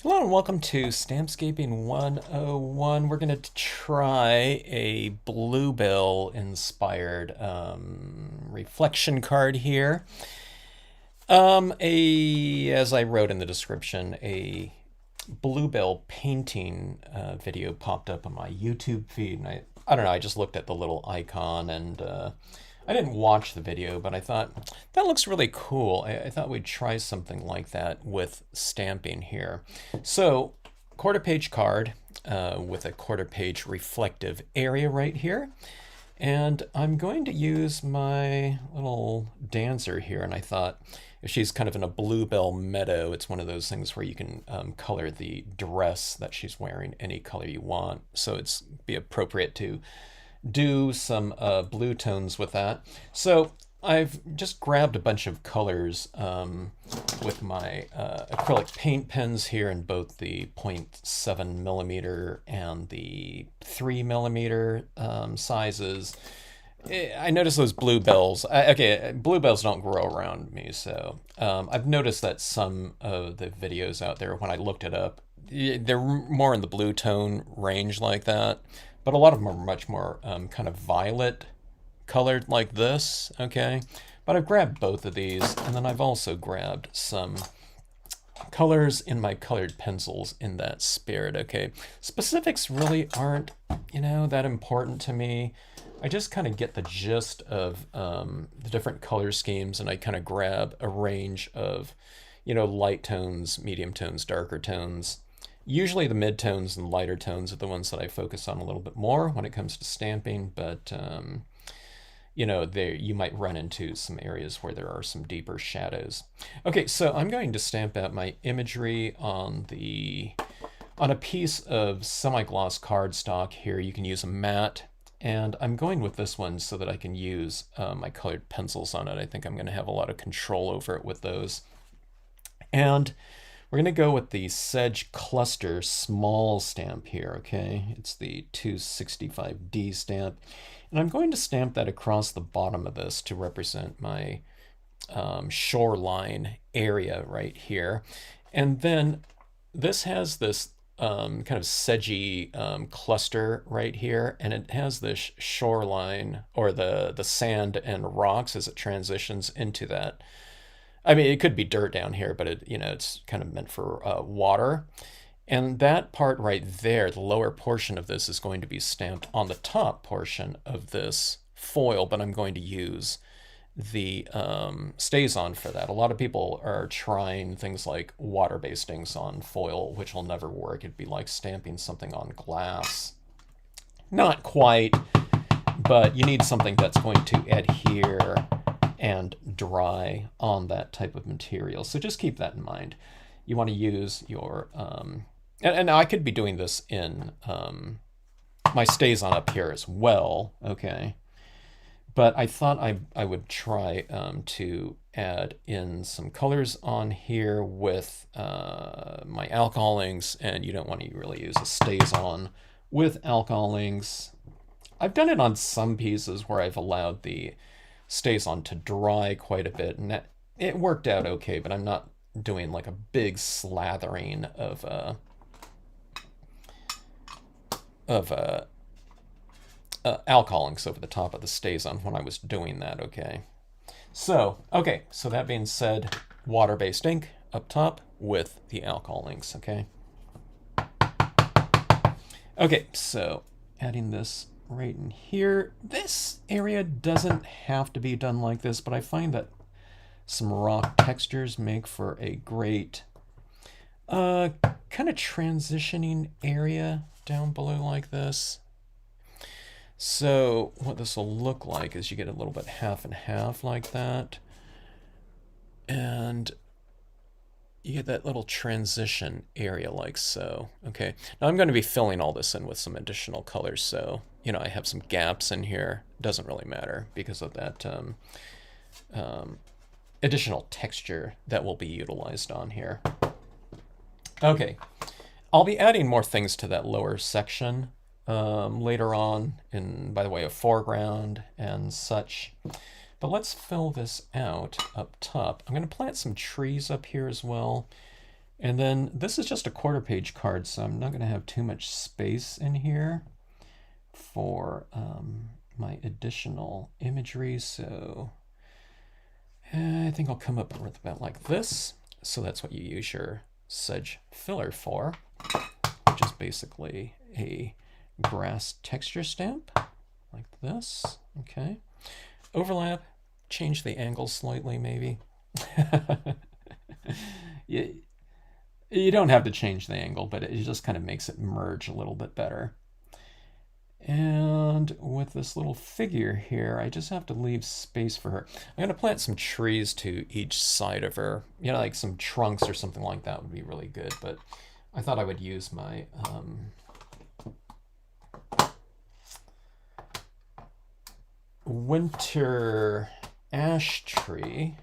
Hello and welcome to Stampscaping 101. We're going to try a Bluebell inspired reflection card here. As I wrote in the description, a Bluebell painting video popped up on my YouTube feed, and I don't know, I just looked at the little icon and I didn't watch the video, but I thought that looks really cool. I thought we'd try something like that with stamping here. So, quarter page card with a quarter page reflective area right here. And I'm going to use my little dancer here, and I thought if she's kind of in a bluebell meadow, it's one of those things where you can color the dress that she's wearing any color you want. So it's be appropriate to do some blue tones with that. So I've just grabbed a bunch of colors with my acrylic paint pens here in both the 0.7 millimeter and the 3 millimeter sizes. I noticed those bluebells. Okay, bluebells don't grow around me, so I've noticed that some of the videos out there, when I looked it up, they're more in the blue tone range like that, but a lot of them are much more kind of violet colored like this, okay? But I've grabbed both of these, and then I've also grabbed some colors in my colored pencils in that spirit, okay? Specifics really aren't, that important to me. I just kind of get the gist of the different color schemes, and I kind of grab a range of, light tones, medium tones, darker tones. Usually the mid-tones and lighter tones are the ones that I focus on a little bit more when it comes to stamping, but there you might run into some areas where there are some deeper shadows. Okay, so I'm going to stamp out my imagery on a piece of semi-gloss cardstock here. You can use a matte, and I'm going with this one so that I can use my colored pencils on it. I think I'm going to have a lot of control over it with those. And we're going to go with the Sedge Cluster small stamp here, okay? It's the 265D stamp. And I'm going to stamp that across the bottom of this to represent my shoreline area right here. And then this has this kind of sedgy cluster right here, and it has this shoreline, or the sand and rocks as it transitions into that. I mean, it could be dirt down here, but it's kind of meant for water. And that part right there, the lower portion of this, is going to be stamped on the top portion of this foil, but I'm going to use the StazOn for that. A lot of people are trying things like water-based inks on foil, which will never work. It'd be like stamping something on glass. Not quite, but you need something that's going to adhere and dry on that type of material. So just keep that in mind. You want to use your, and I could be doing this in my StazOn up here as well, okay? But I thought I would try to add in some colors on here with my alcohol inks, and you don't want to really use a StazOn with alcohol inks. I've done it on some pieces where I've allowed the StazOn to dry quite a bit, and it worked out okay, but I'm not doing like a big slathering of alcohol inks over the top of the StazOn when I was doing that, okay? So that being said, water-based ink up top with the alcohol inks, okay? Okay, so adding this right in here. This area doesn't have to be done like this, but I find that some rock textures make for a great kind of transitioning area down below like this. So what this will look like is you get a little bit half and half like that, and you get that little transition area like so. Okay, now I'm going to be filling all this in with some additional colors, so I have some gaps in here. Doesn't really matter because of that additional texture that will be utilized on here. Okay, I'll be adding more things to that lower section later on by the way of foreground and such. But let's fill this out up top. I'm going to plant some trees up here as well. And then this is just a quarter-page card, so I'm not going to have too much space in here for my additional imagery. So I think I'll come up with about like this. So that's what you use your sedge filler for, which is basically a grass texture stamp like this. Okay. Overlap, change the angle slightly maybe. You don't have to change the angle, but it just kind of makes it merge a little bit better. And with this little figure here, I just have to leave space for her. I'm going to plant some trees to each side of her. You know, like some trunks or something like that would be really good, but I thought I would use my winter ash tree,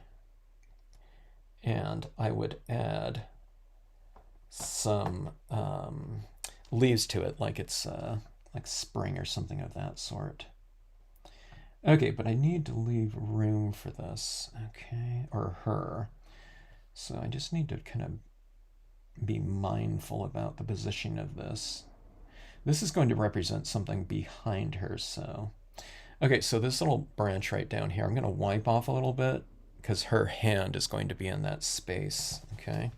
and I would add some leaves to it, like it's like spring or something of that sort. Okay, but I need to leave room for this, okay, or her. So I just need to kind of be mindful about the positioning of this. This is going to represent something behind her, so. Okay, so this little branch right down here, I'm going to wipe off a little bit because her hand is going to be in that space, okay?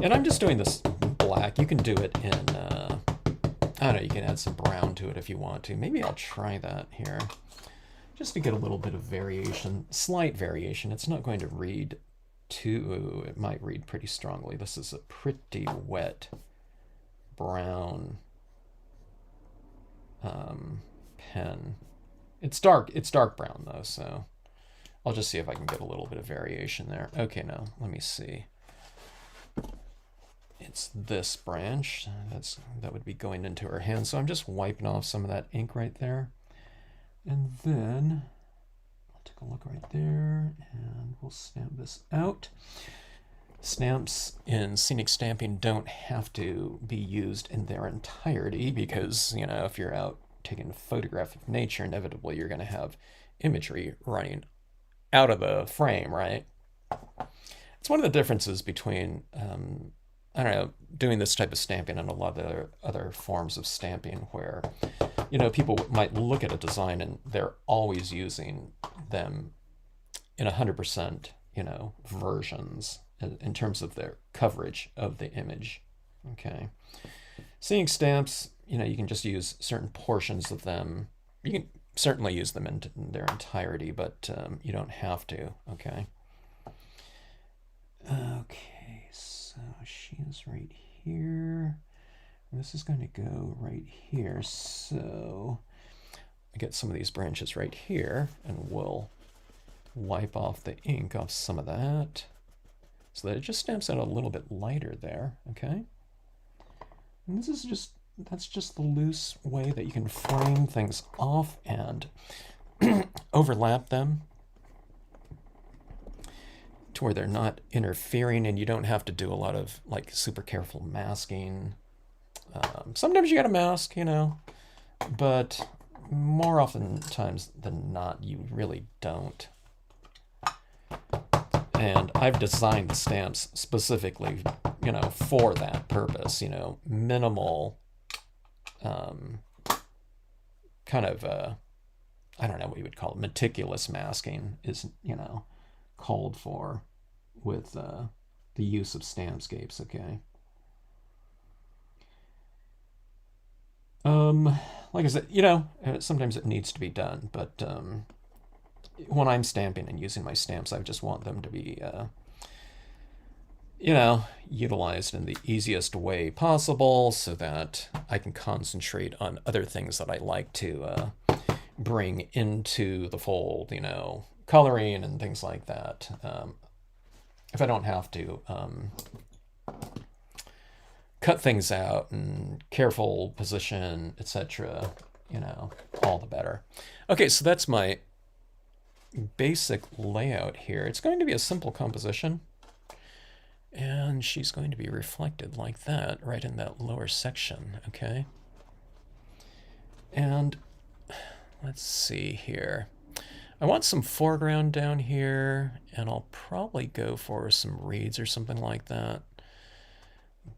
And I'm just doing this black. You can do it in, I don't know, you can add some brown to it if you want to. Maybe I'll try that here, just to get a little bit of variation, slight variation. It's not going to read too, it might read pretty strongly. This is a pretty wet brown pen. It's dark brown though, so I'll just see if I can get a little bit of variation there. Okay, now let me see. It's this branch that would be going into her hand. So I'm just wiping off some of that ink right there. And then I'll take a look right there and we'll stamp this out. Stamps in scenic stamping don't have to be used in their entirety because, you know, if you're out taking a photograph of nature, inevitably you're going to have imagery running out of the frame, right? It's one of the differences between I don't know, doing this type of stamping and a lot of other forms of stamping where, you know, people might look at a design and they're always using them in 100%, you know, versions in terms of their coverage of the image, okay? Scenic stamps, you know, you can just use certain portions of them. You can certainly use them in their entirety, but you don't have to, okay? Okay, so she is right here. This is going to go right here. So I get some of these branches right here, and we'll wipe off the ink off some of that so that it just stamps out a little bit lighter there, okay? And this is just, that's just the loose way that you can frame things off and overlap them to where they're not interfering and you don't have to do a lot of like super careful masking. Sometimes you gotta mask, you know, but more often times than not, you really don't. And I've designed the stamps specifically, you know, for that purpose, you know, minimal kind of, I don't know what you would call it, meticulous masking is, you know, called for with the use of Stampscapes, okay? Like I said, you know, sometimes it needs to be done, but when I'm stamping and using my stamps, I just want them to be, you know, utilized in the easiest way possible so that I can concentrate on other things that I like to bring into the fold, you know, coloring and things like that. If I don't have to cut things out and careful position, etc., you know, all the better. Okay, so that's my basic layout here. It's going to be a simple composition, and she's going to be reflected like that right in that lower section, okay? And let's see here. I want some foreground down here, and I'll probably go for some reeds or something like that.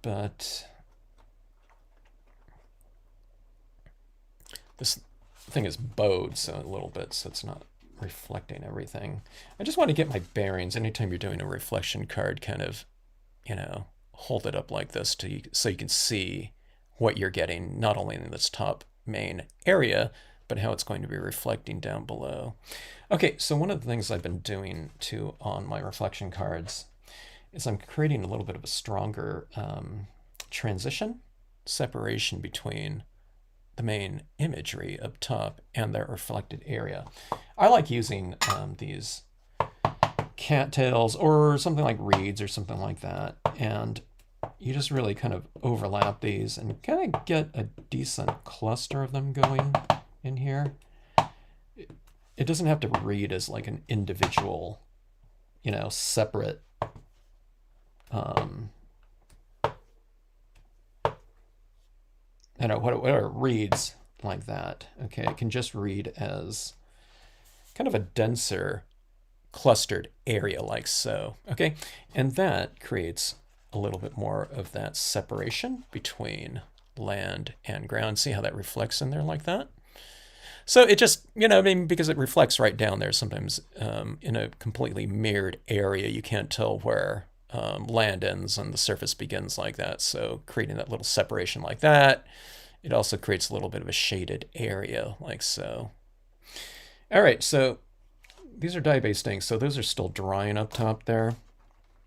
But this thing is bowed so a little bit, so it's not reflecting everything. I just want to get my bearings. Anytime you're doing a reflection card, kind of, hold it up like this so you can see what you're getting, not only in this top main area, but how it's going to be reflecting down below. Okay, so one of the things I've been doing too on my reflection cards is I'm creating a little bit of a stronger transition, separation between the main imagery up top and their reflected area. I like using these cattails or something like reeds or something like that, and you just really kind of overlap these and kind of get a decent cluster of them going in here. It doesn't have to read as like an individual, separate whatever it reads like that. Okay, it can just read as kind of a denser clustered area like so. Okay, and that creates a little bit more of that separation between land and ground. See how that reflects in there like that? So it just, because it reflects right down there sometimes in a completely mirrored area, you can't tell where land ends and the surface begins like that. So creating that little separation like that, it also creates a little bit of a shaded area like so. All right, so these are dye-based inks, so those are still drying up top there.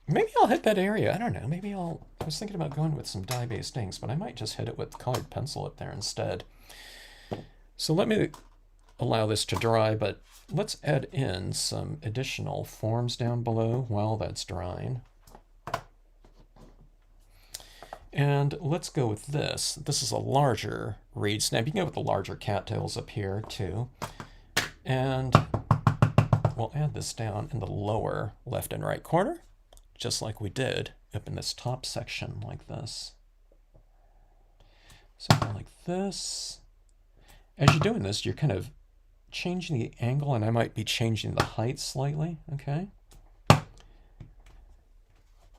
Maybe I'll hit that area. I don't know. I was thinking about going with some dye-based inks, but I might just hit it with colored pencil up there instead. So let me allow this to dry, but let's add in some additional forms down below while that's drying. And let's go with this. This is a larger reed snap. You can go with the larger cattails up here too. And we'll add this down in the lower left and right corner, just like we did up in this top section like this. So like this. As you're doing this, you're kind of changing the angle, and I might be changing the height slightly, okay?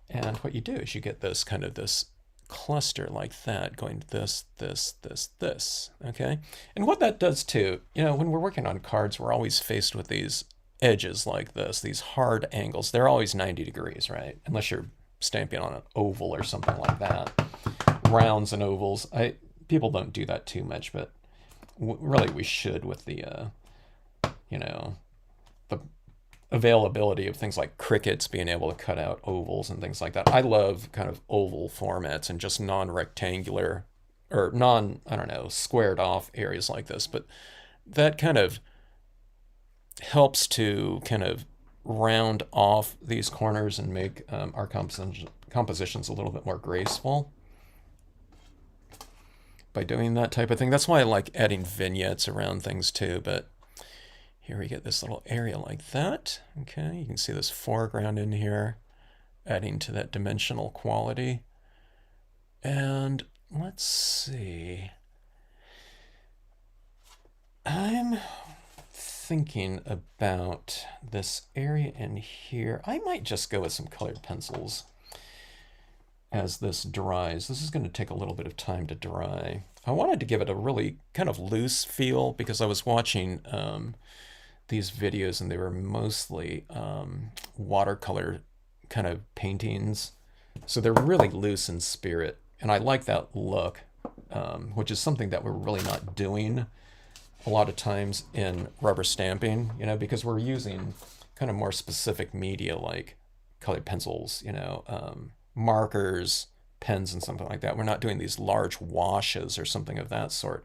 And what you do is you get this kind of this cluster like that, going this, this, this, this, okay? And what that does too, when we're working on cards, we're always faced with these edges like this, these hard angles. They're always 90 degrees, right? Unless you're stamping on an oval or something like that. Rounds and ovals. People don't do that too much, but really we should with the, the availability of things like Cricuts being able to cut out ovals and things like that. I love kind of oval formats and just non-rectangular or squared off areas like this. But that kind of helps to kind of round off these corners and make our compositions a little bit more graceful by doing that type of thing. That's why I like adding vignettes around things too. But here we get this little area like that. Okay, you can see this foreground in here, adding to that dimensional quality. And let's see. I'm thinking about this area in here. I might just go with some colored pencils as this dries. This is going to take a little bit of time to dry. I wanted to give it a really kind of loose feel because I was watching these videos and they were mostly watercolor kind of paintings. So they're really loose in spirit. And I like that look, which is something that we're really not doing a lot of times in rubber stamping, because we're using kind of more specific media like colored pencils, markers, pens, and something like that. We're not doing these large washes or something of that sort.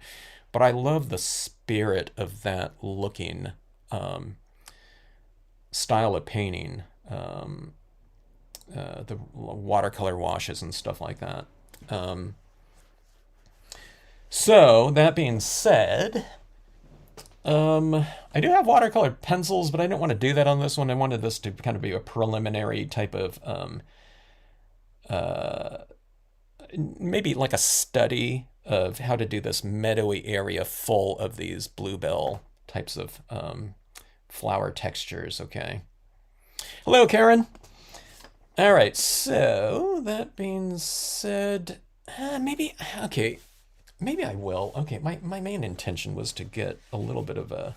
But I love the spirit of that looking style of painting, the watercolor washes and stuff like that. So that being said, I do have watercolor pencils, but I didn't want to do that on this one. I wanted this to kind of be a preliminary type of maybe like a study of how to do this meadowy area full of these bluebell types of flower textures, okay. Hello, Karen. All right, so that being said, maybe, okay, maybe I will. Okay, my main intention was to get a little bit of a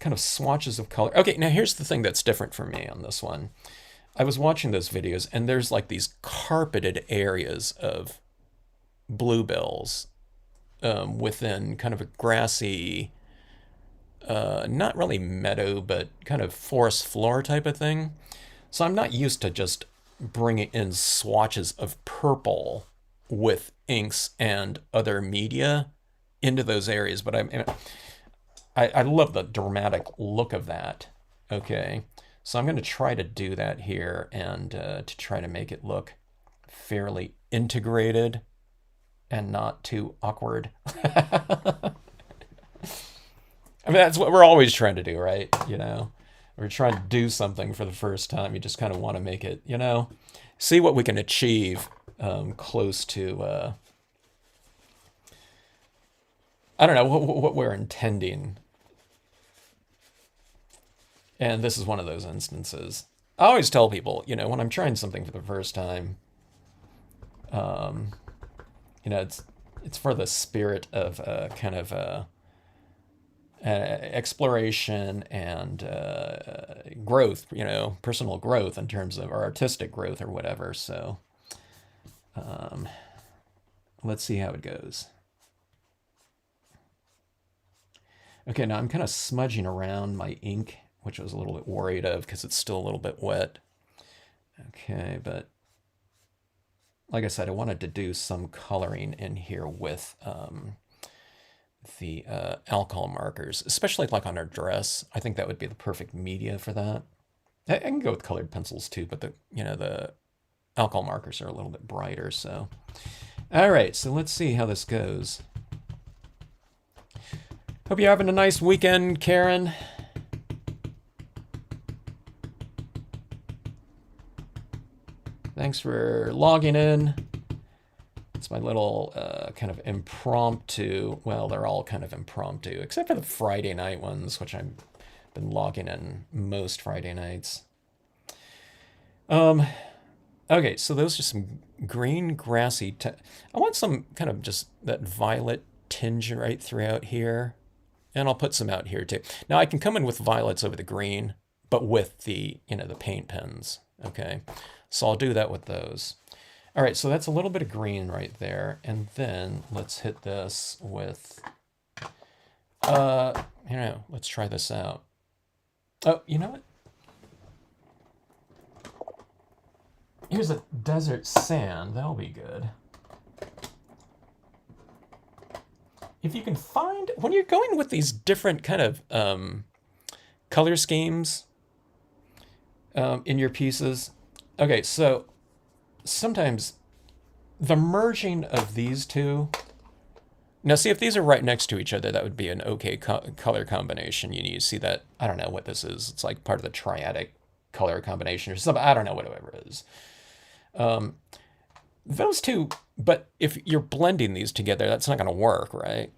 kind of swatches of color. Okay, now here's the thing that's different for me on this one. I was watching those videos, and there's like these carpeted areas of bluebells within kind of a grassy, not really meadow, but kind of forest floor type of thing. So I'm not used to just bringing in swatches of purple with inks and other media into those areas, but I love the dramatic look of that. Okay, so I'm going to try to do that here and to try to make it look fairly integrated and not too awkward. I mean, that's what we're always trying to do, right? You know, we're trying to do something for the first time. You just kind of want to make it, you know, see what we can achieve close to, I don't know, what we're intending. And this is one of those instances. I always tell people, you know, when I'm trying something for the first time, you know, it's for the spirit of kind of exploration and growth, you know, personal growth in terms of or artistic growth or whatever. So let's see how it goes. Okay, now I'm kind of smudging around my ink, which I was a little bit worried of because it's still a little bit wet. Okay, but like I said, I wanted to do some coloring in here with the alcohol markers, especially like on our dress. I think that would be the perfect media for that. I can go with colored pencils too, but the alcohol markers are a little bit brighter. So, all right, so let's see how this goes. Hope you're having a nice weekend, Karen. Thanks for logging in. It's my little kind of impromptu, well, they're all kind of impromptu, except for the Friday night ones, which I've been logging in most Friday nights. Okay, so those are some green grassy, I want some kind of just that violet tinge right throughout here. And I'll put some out here too. Now I can come in with violets over the green, but with the, you know, the paint pens, okay? So I'll do that with those. All right, so that's a little bit of green right there. And then let's hit this with, you know, let's try this out. Oh, you know what? Here's a desert sand, that'll be good. If you can find, when you're going with these different kind of color schemes in your pieces, okay, so sometimes the merging of these two, now see if these are right next to each other, that would be an okay color combination. You see that, I don't know what this is, it's like part of the triadic color combination or something, I don't know, whatever it is. Those two, but if you're blending these together, that's not going to work, right?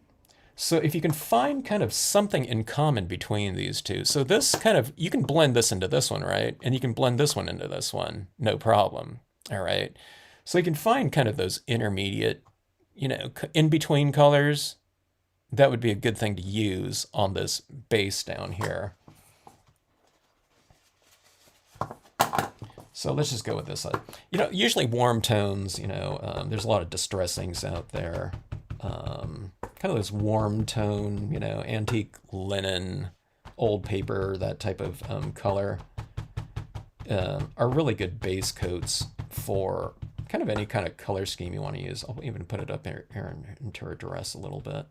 So if you can find kind of something in common between these two, so this kind of, you can blend this into this one, right? And you can blend this one into this one, no problem, all right? So you can find kind of those intermediate, you know, in between colors. That would be a good thing to use on this base down here. So let's just go with this. You know, usually warm tones, you know, there's a lot of distress inks out there. Kind of those warm tone, you know, antique linen, old paper, that type of color are really good base coats for kind of any kind of color scheme you want to use. I'll even put it up here into our dress a little bit.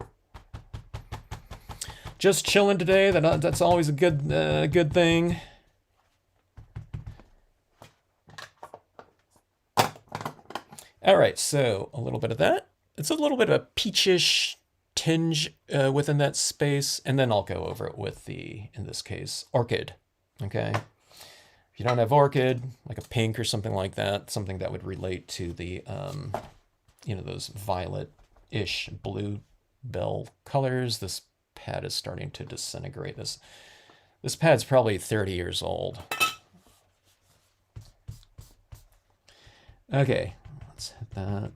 Just chilling today. That's always a good thing. All right, so a little bit of that. It's a little bit of a peachish tinge within that space, and then I'll go over it with the, in this case, orchid, okay? If you don't have orchid, like a pink or something like that, something that would relate to the, you know, those violet-ish bluebell colors, this pad is starting to disintegrate. This pad's probably 30 years old. Okay, let's hit that.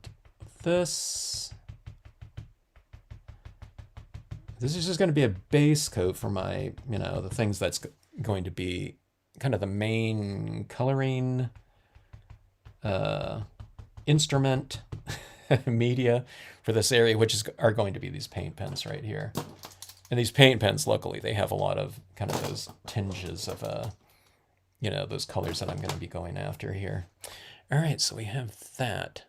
This is just going to be a base coat for my, the things that's going to be kind of the main coloring instrument media for this area, which are going to be these paint pens right here. And these paint pens, luckily, they have a lot of kind of those tinges of, those colors that I'm going to be going after here. All right, so we have that.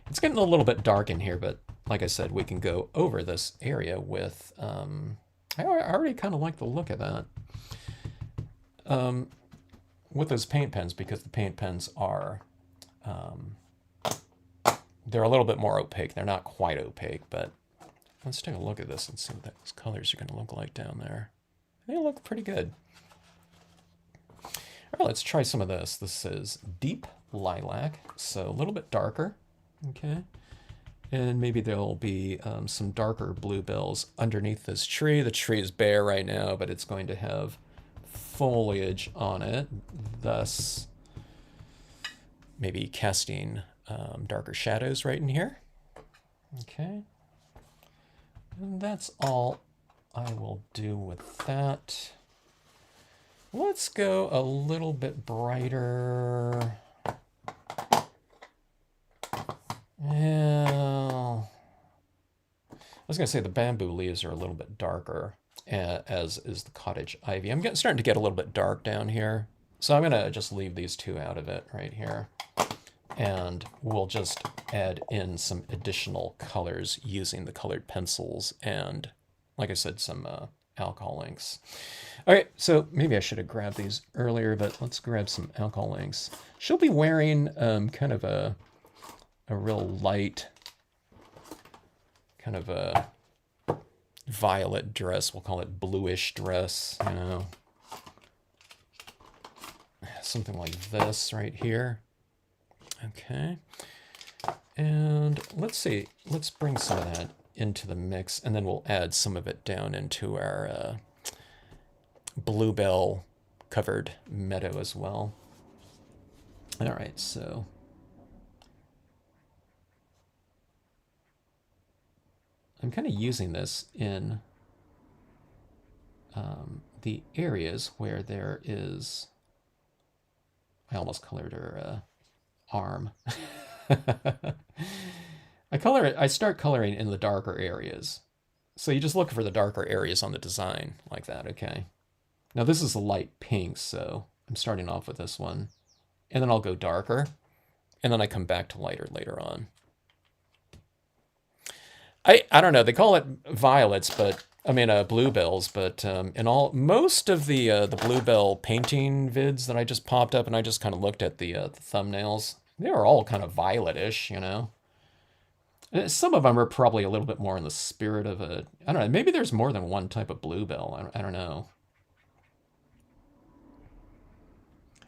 It's getting a little bit dark in here, but like I said, we can go over this area with, I already kind of like the look of that. With those paint pens, because the paint pens are, they're a little bit more opaque. They're not quite opaque, but let's take a look at this and see what those colors are going to look like down there. They look pretty good. All right, let's try some of this. This is deep lilac, so a little bit darker. Okay. And maybe there'll be some darker bluebells underneath this tree. The tree is bare right now, but it's going to have foliage on it, thus maybe casting darker shadows right in here. Okay. And that's all I will do with that. Let's go a little bit brighter. Yeah. I was going to say the bamboo leaves are a little bit darker, as is the cottage ivy. I'm starting to get a little bit dark down here. So I'm going to just leave these two out of it right here. And we'll just add in some additional colors using the colored pencils and, like I said, some alcohol inks. All right, so maybe I should have grabbed these earlier, but let's grab some alcohol inks. She'll be wearing kind of a real light, kind of a violet dress. We'll call it bluish dress, something like this right here. Okay. And let's see, let's bring some of that into the mix, and then we'll add some of it down into our bluebell covered meadow as well. All right, so I'm kind of using this in the areas where there is, I almost colored her arm. I start coloring in the darker areas. So you just look for the darker areas on the design like that, okay? Now this is a light pink, so I'm starting off with this one. And then I'll go darker, and then I come back to lighter later on. I don't know, they call it violets, but I mean bluebells, but in most of the bluebell painting vids that I just popped up, and I just kind of looked at the thumbnails, they were all kind of violetish, Some of them are probably a little bit more in the spirit of I don't know, maybe there's more than one type of bluebell, I don't know.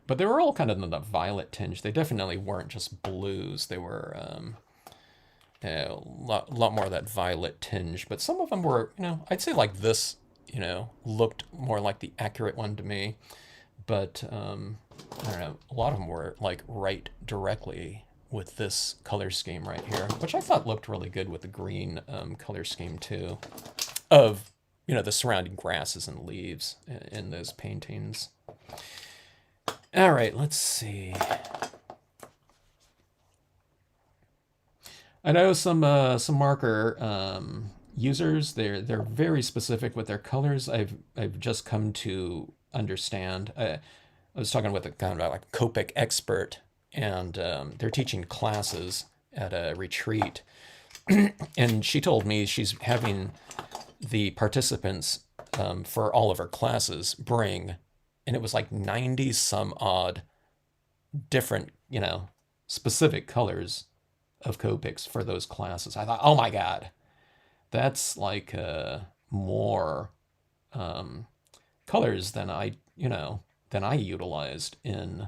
But they were all kind of in the violet tinge. They definitely weren't just blues. They were a lot more of that violet tinge. But some of them were, I'd say like this, looked more like the accurate one to me. But, I don't know, a lot of them were like right directly with this color scheme right here, which I thought looked really good with the green color scheme too, of, the surrounding grasses and leaves in those paintings. All right, let's see. I know some marker users. They're very specific with their colors. I've just come to understand. I was talking with a kind of like Copic expert, and they're teaching classes at a retreat, and she told me she's having the participants for all of her classes bring. And it was like 90 some odd different, specific colors of Copics for those classes. I thought, oh my God, that's like more colors than I utilized in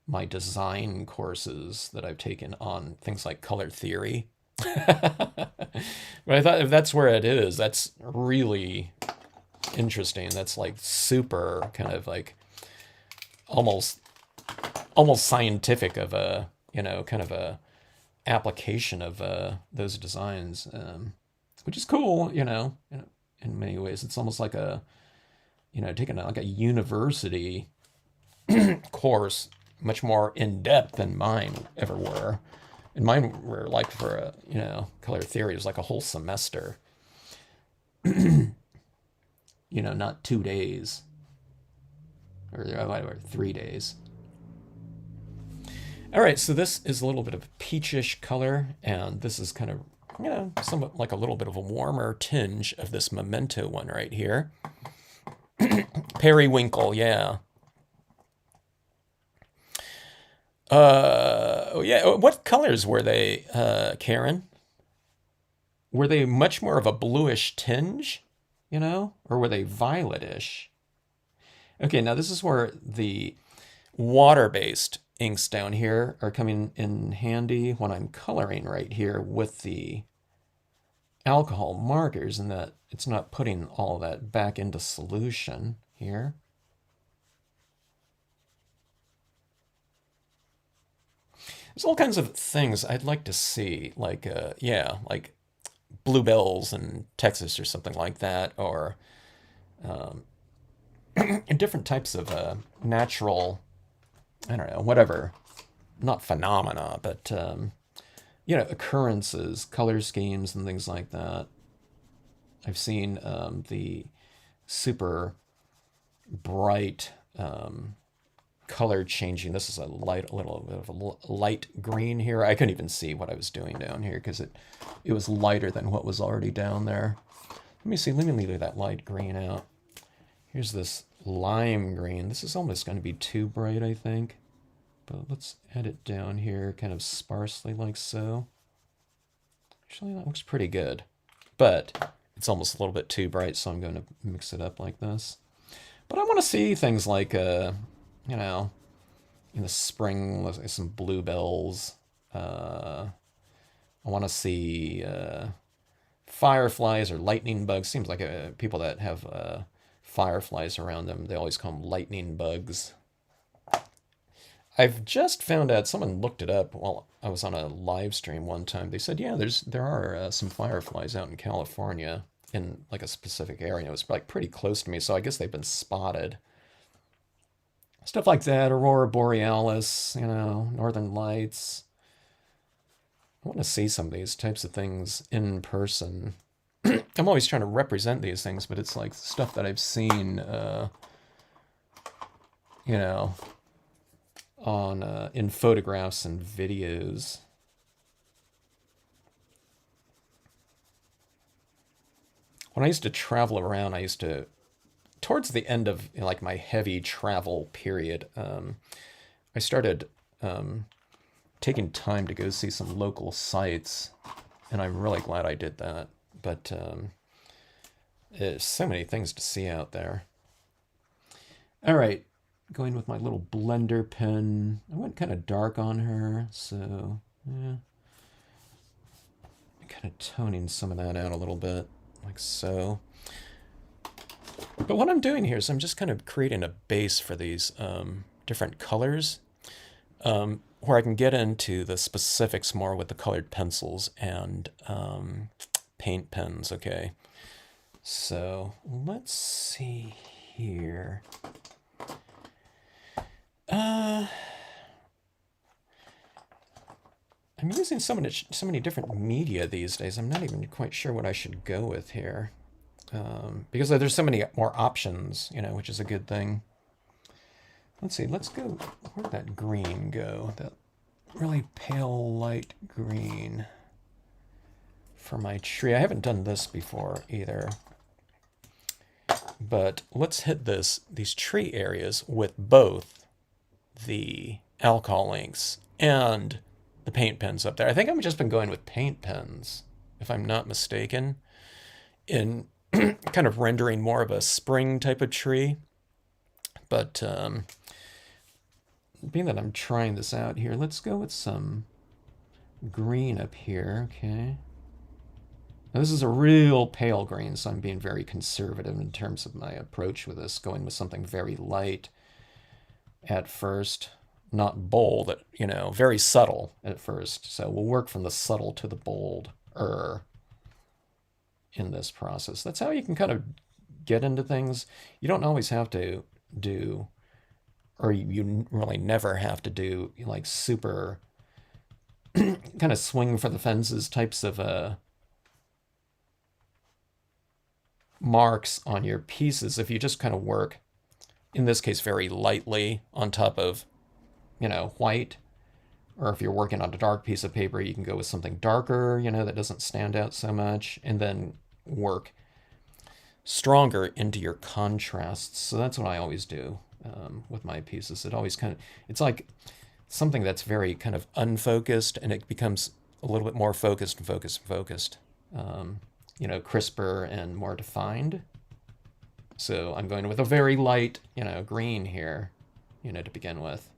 my design courses that I've taken on things like color theory But I thought if that's where it is, that's really interesting. That's like super kind of like almost almost scientific of a, kind of a application of those designs, which is cool, in many ways. It's almost like a, taking like a university course, much more in depth than mine ever were. And mine were like for a, color theory, it was like a whole semester, not 2 days or whatever, 3 days. All right, so this is a little bit of a peachish color, and this is kind of, somewhat like a little bit of a warmer tinge of this memento one right here. Periwinkle, yeah. Oh yeah. What colors were they, Karen? Were they much more of a bluish tinge, or were they violetish? Okay, now this is where the water-based inks down here are coming in handy when I'm coloring right here with the alcohol markers, and that it's not putting all that back into solution here. There's all kinds of things I'd like to see, like yeah, like bluebells in Texas or something like that, or um, different types of natural, I don't know, whatever, not phenomena, but occurrences, color schemes, and things like that. I've seen the super bright color changing. This is a little bit of a light green here. I couldn't even see what I was doing down here because it was lighter than what was already down there. Let me see. Let me leave that light green out. Here's this lime green. This is almost going to be too bright, I think. But let's add it down here kind of sparsely like so. Actually, that looks pretty good. But it's almost a little bit too bright, so I'm going to mix it up like this. But I want to see things like, in the spring, some bluebells. I want to see fireflies or lightning bugs. Seems like people that have fireflies around them, they always call them lightning bugs. I've just found out, someone looked it up while I was on a live stream one time. They said, yeah, there are some fireflies out in California in like a specific area. It was like pretty close to me, so I guess they've been spotted. Stuff like that, Aurora Borealis, Northern Lights. I want to see some of these types of things in person. I'm always trying to represent these things, but it's like stuff that I've seen, you know, on in photographs and videos. When I used to travel around, towards the end of like my heavy travel period, I started taking time to go see some local sites, and I'm really glad I did that. But there's so many things to see out there. All right, going with my little blender pen. I went kind of dark on her, so yeah. Kind of toning some of that out a little bit, like so. But what I'm doing here is I'm just kind of creating a base for these different colors, where I can get into the specifics more with the colored pencils and paint pens, okay? So let's see here. I'm using so many different media these days. I'm not even quite sure what I should go with here. Because there's so many more options, which is a good thing. Let's see, let's go, where'd that green go? That really pale light green for my tree. I haven't done this before either. But let's hit these tree areas with both the alcohol inks and the paint pens up there. I think I've just been going with paint pens, if I'm not mistaken, in kind of rendering more of a spring type of tree. But being that I'm trying this out here, let's go with some green up here. Okay. Now, this is a real pale green, so I'm being very conservative in terms of my approach with this, going with something very light at first, not bold, very subtle at first. So we'll work from the subtle to the bold in this process. That's how you can kind of get into things. You don't always have to do, or you really never have to do like super kind of swing for the fences types of marks on your pieces if you just kind of work, in this case, very lightly on top of, white. Or if you're working on a dark piece of paper, you can go with something darker, that doesn't stand out so much, and then work stronger into your contrasts. So that's what I always do with my pieces. It always it's like something that's very kind of unfocused, and it becomes a little bit more focused and focused and focused. Crisper and more defined. So I'm going with a very light, green here, to begin with.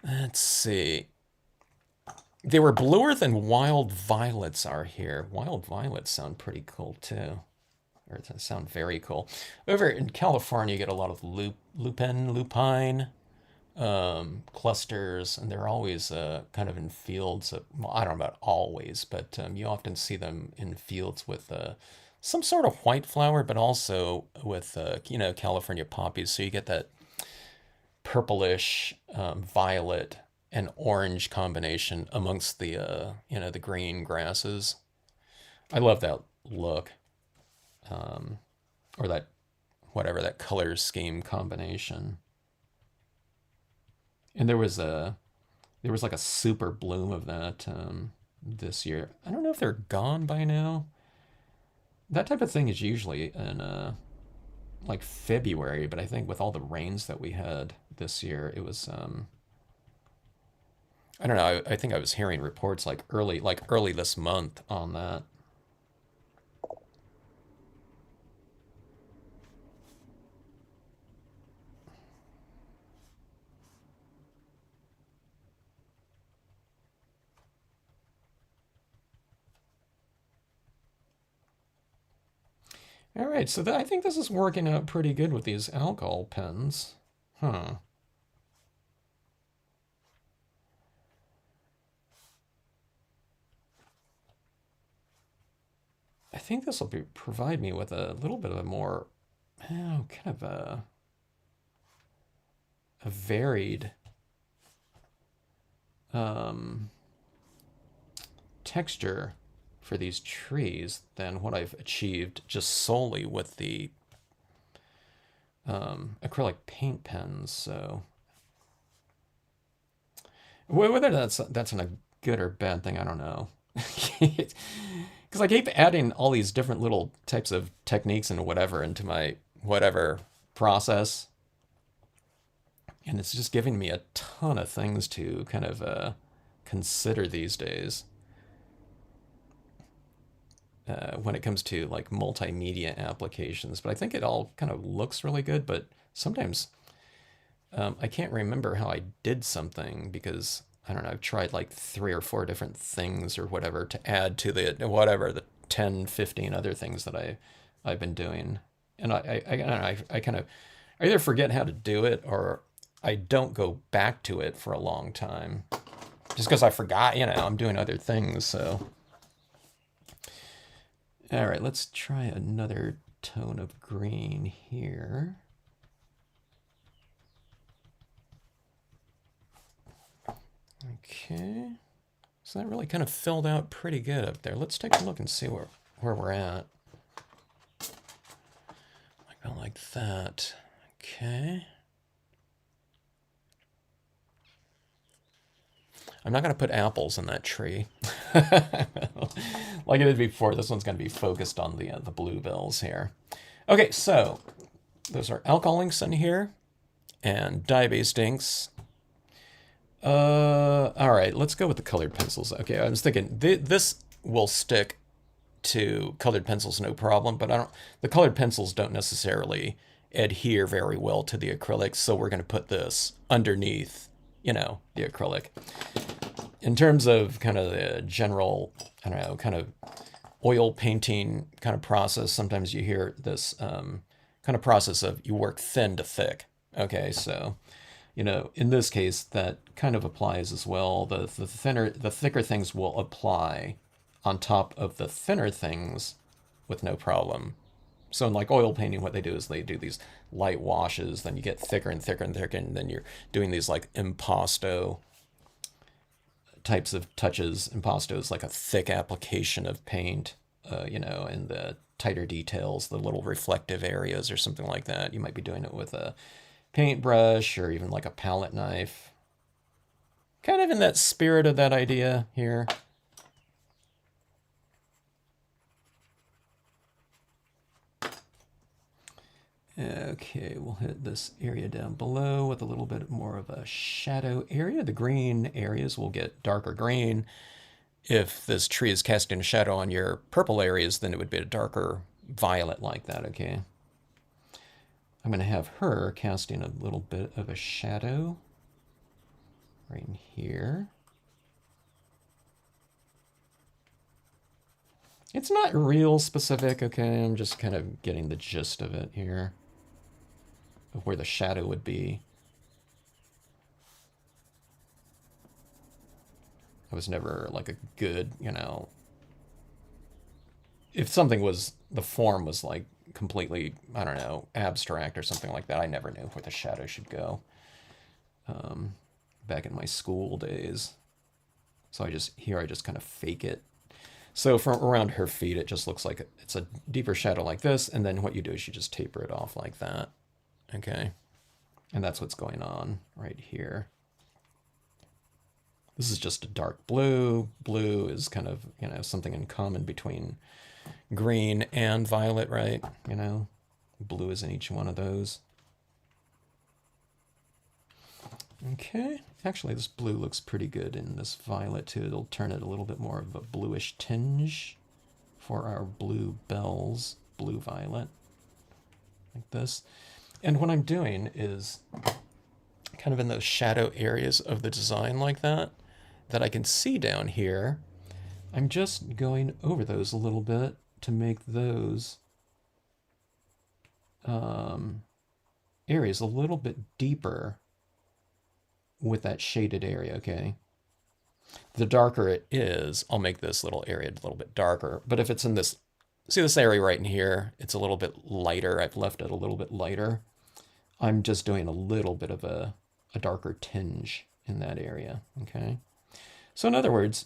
Let's see. They were bluer than wild violets are here. Wild violets sound pretty cool too. Or they sound very cool. Over in California, you get a lot of lupine clusters, and they're always kind of in fields. Well, I don't know about always, but you often see them in fields with some sort of white flower, but also with, California poppies. So you get that purplish, violet, and orange combination amongst the, the green grasses. I love that look, or that, whatever, that color scheme combination. And there was like a super bloom of that this year. I don't know if they're gone by now. That type of thing is usually in like February, but I think with all the rains that we had this year, it was I don't know. I think I was hearing reports like early this month on that. All right, so I think this is working out pretty good with these alcohol pens. Huh. I think this will provide me with a little bit of a more, kind of a varied texture for these trees than what I've achieved just solely with the acrylic paint pens. So whether that's a good or bad thing, I don't know. Because I keep adding all these different little types of techniques and whatever into my whatever process, and it's just giving me a ton of things to kind of consider these days when it comes to like multimedia applications. But I think it all kind of looks really good, but sometimes I can't remember how I did something because I don't know, I've tried like 3 or 4 different things or whatever to add to the 10, 15 other things that I've been doing. And I kind of I either forget how to do it or I don't go back to it for a long time just because I forgot, I'm doing other things. So, all right, let's try another tone of green here. Okay, so that really kind of filled out pretty good up there. Let's take a look and see where we're at. Like that. Okay. I'm not going to put apples in that tree. Like I did before, this one's going to be focused on the bluebells here. Okay, so those are alcohol inks in here and dye-based inks. All right, let's go with the colored pencils. Okay, I was thinking this will stick to colored pencils no problem, but the colored pencils don't necessarily adhere very well to the acrylics, so we're going to put this underneath you know, the acrylic. In terms of kind of the general, I don't know, kind of oil painting kind of process, sometimes you hear this kind of process of you work thin to thick. Okay, so, you know, in this case, that kind of applies as well. The thicker things will apply on top of the thinner things with no problem. So in like oil painting, what they do is they do these light washes, then you get thicker and thicker and thicker, and then you're doing these like impasto types of touches. Impasto is like a thick application of paint, you know, and the tighter details, the little reflective areas or something like that. You might be doing it with a paintbrush or even like a palette knife. Kind of in that spirit of that idea here. Okay, we'll hit this area down below with a little bit more of a shadow area. The green areas will get darker green. If this tree is casting a shadow on your purple areas, then it would be a darker violet like that, okay? I'm going to have her casting a little bit of a shadow right in here. It's not real specific, okay? I'm just kind of getting the gist of it here, of where the shadow would be. I was never like a good, you know, if something was, the form was like completely, I don't know, abstract or something like that, I never knew where the shadow should go back in my school days. So I just kind of fake it. So from around her feet, it just looks like it's a deeper shadow like this. And then what you do is you just taper it off like that. Okay. And that's what's going on right here. This is just a dark blue. Blue is kind of, you know, something in common between green and violet, right? You know, blue is in each one of those. Okay, actually this blue looks pretty good in this violet too. It'll turn it a little bit more of a bluish tinge for our bluebells, blue violet, like this. And what I'm doing is kind of in those shadow areas of the design like that I can see down here, I'm just going over those a little bit to make those areas a little bit deeper with that shaded area, okay? The darker it is, I'll make this little area a little bit darker. But if it's in this, see this area right in here, it's a little bit lighter. I've left it a little bit lighter. I'm just doing a little bit of a darker tinge in that area, okay? So in other words,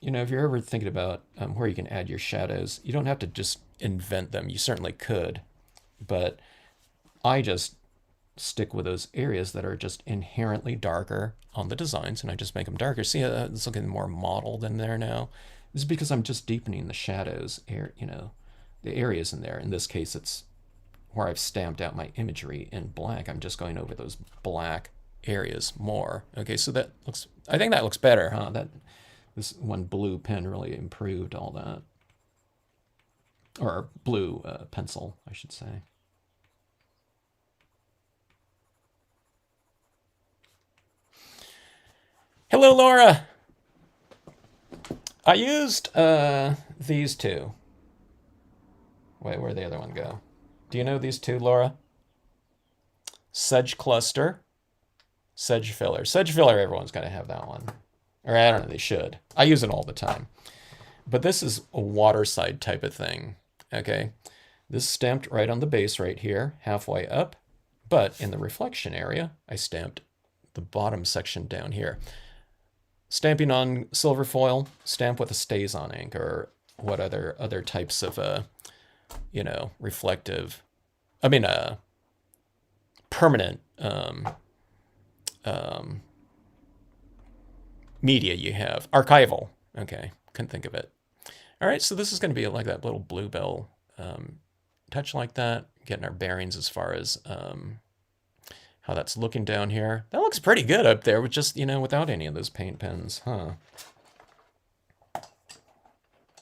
you know, if you're ever thinking about where you can add your shadows, you don't have to just invent them. You certainly could, but I just stick with those areas that are just inherently darker on the designs, and I just make them darker. See, it's looking more modeled in there now. This is because I'm just deepening the shadows, you know, the areas in there. In this case, it's where I've stamped out my imagery in black. I'm just going over those black areas more. Okay, so that looks, I think that looks better, huh? That this one blue pen really improved all that. Or blue pencil, I should say. Hello, Laura. I used these two. Wait, where'd the other one go? Do you know these two, Laura? Sedge cluster, sedge filler. Sedge filler, everyone's got to have that one. Or I don't know, they should. I use it all the time. But this is a waterside type of thing, okay? This is stamped right on the base right here, halfway up. But in the reflection area, I stamped the bottom section down here. Stamping on silver foil, stamp with a StazOn ink, or what other types of, you know, reflective, I mean, permanent media you have. Archival. Okay, couldn't think of it. All right, so this is going to be like that little bluebell touch like that, getting our bearings as far as how that's looking down here. That looks pretty good up there with just, you know, without any of those paint pens, huh?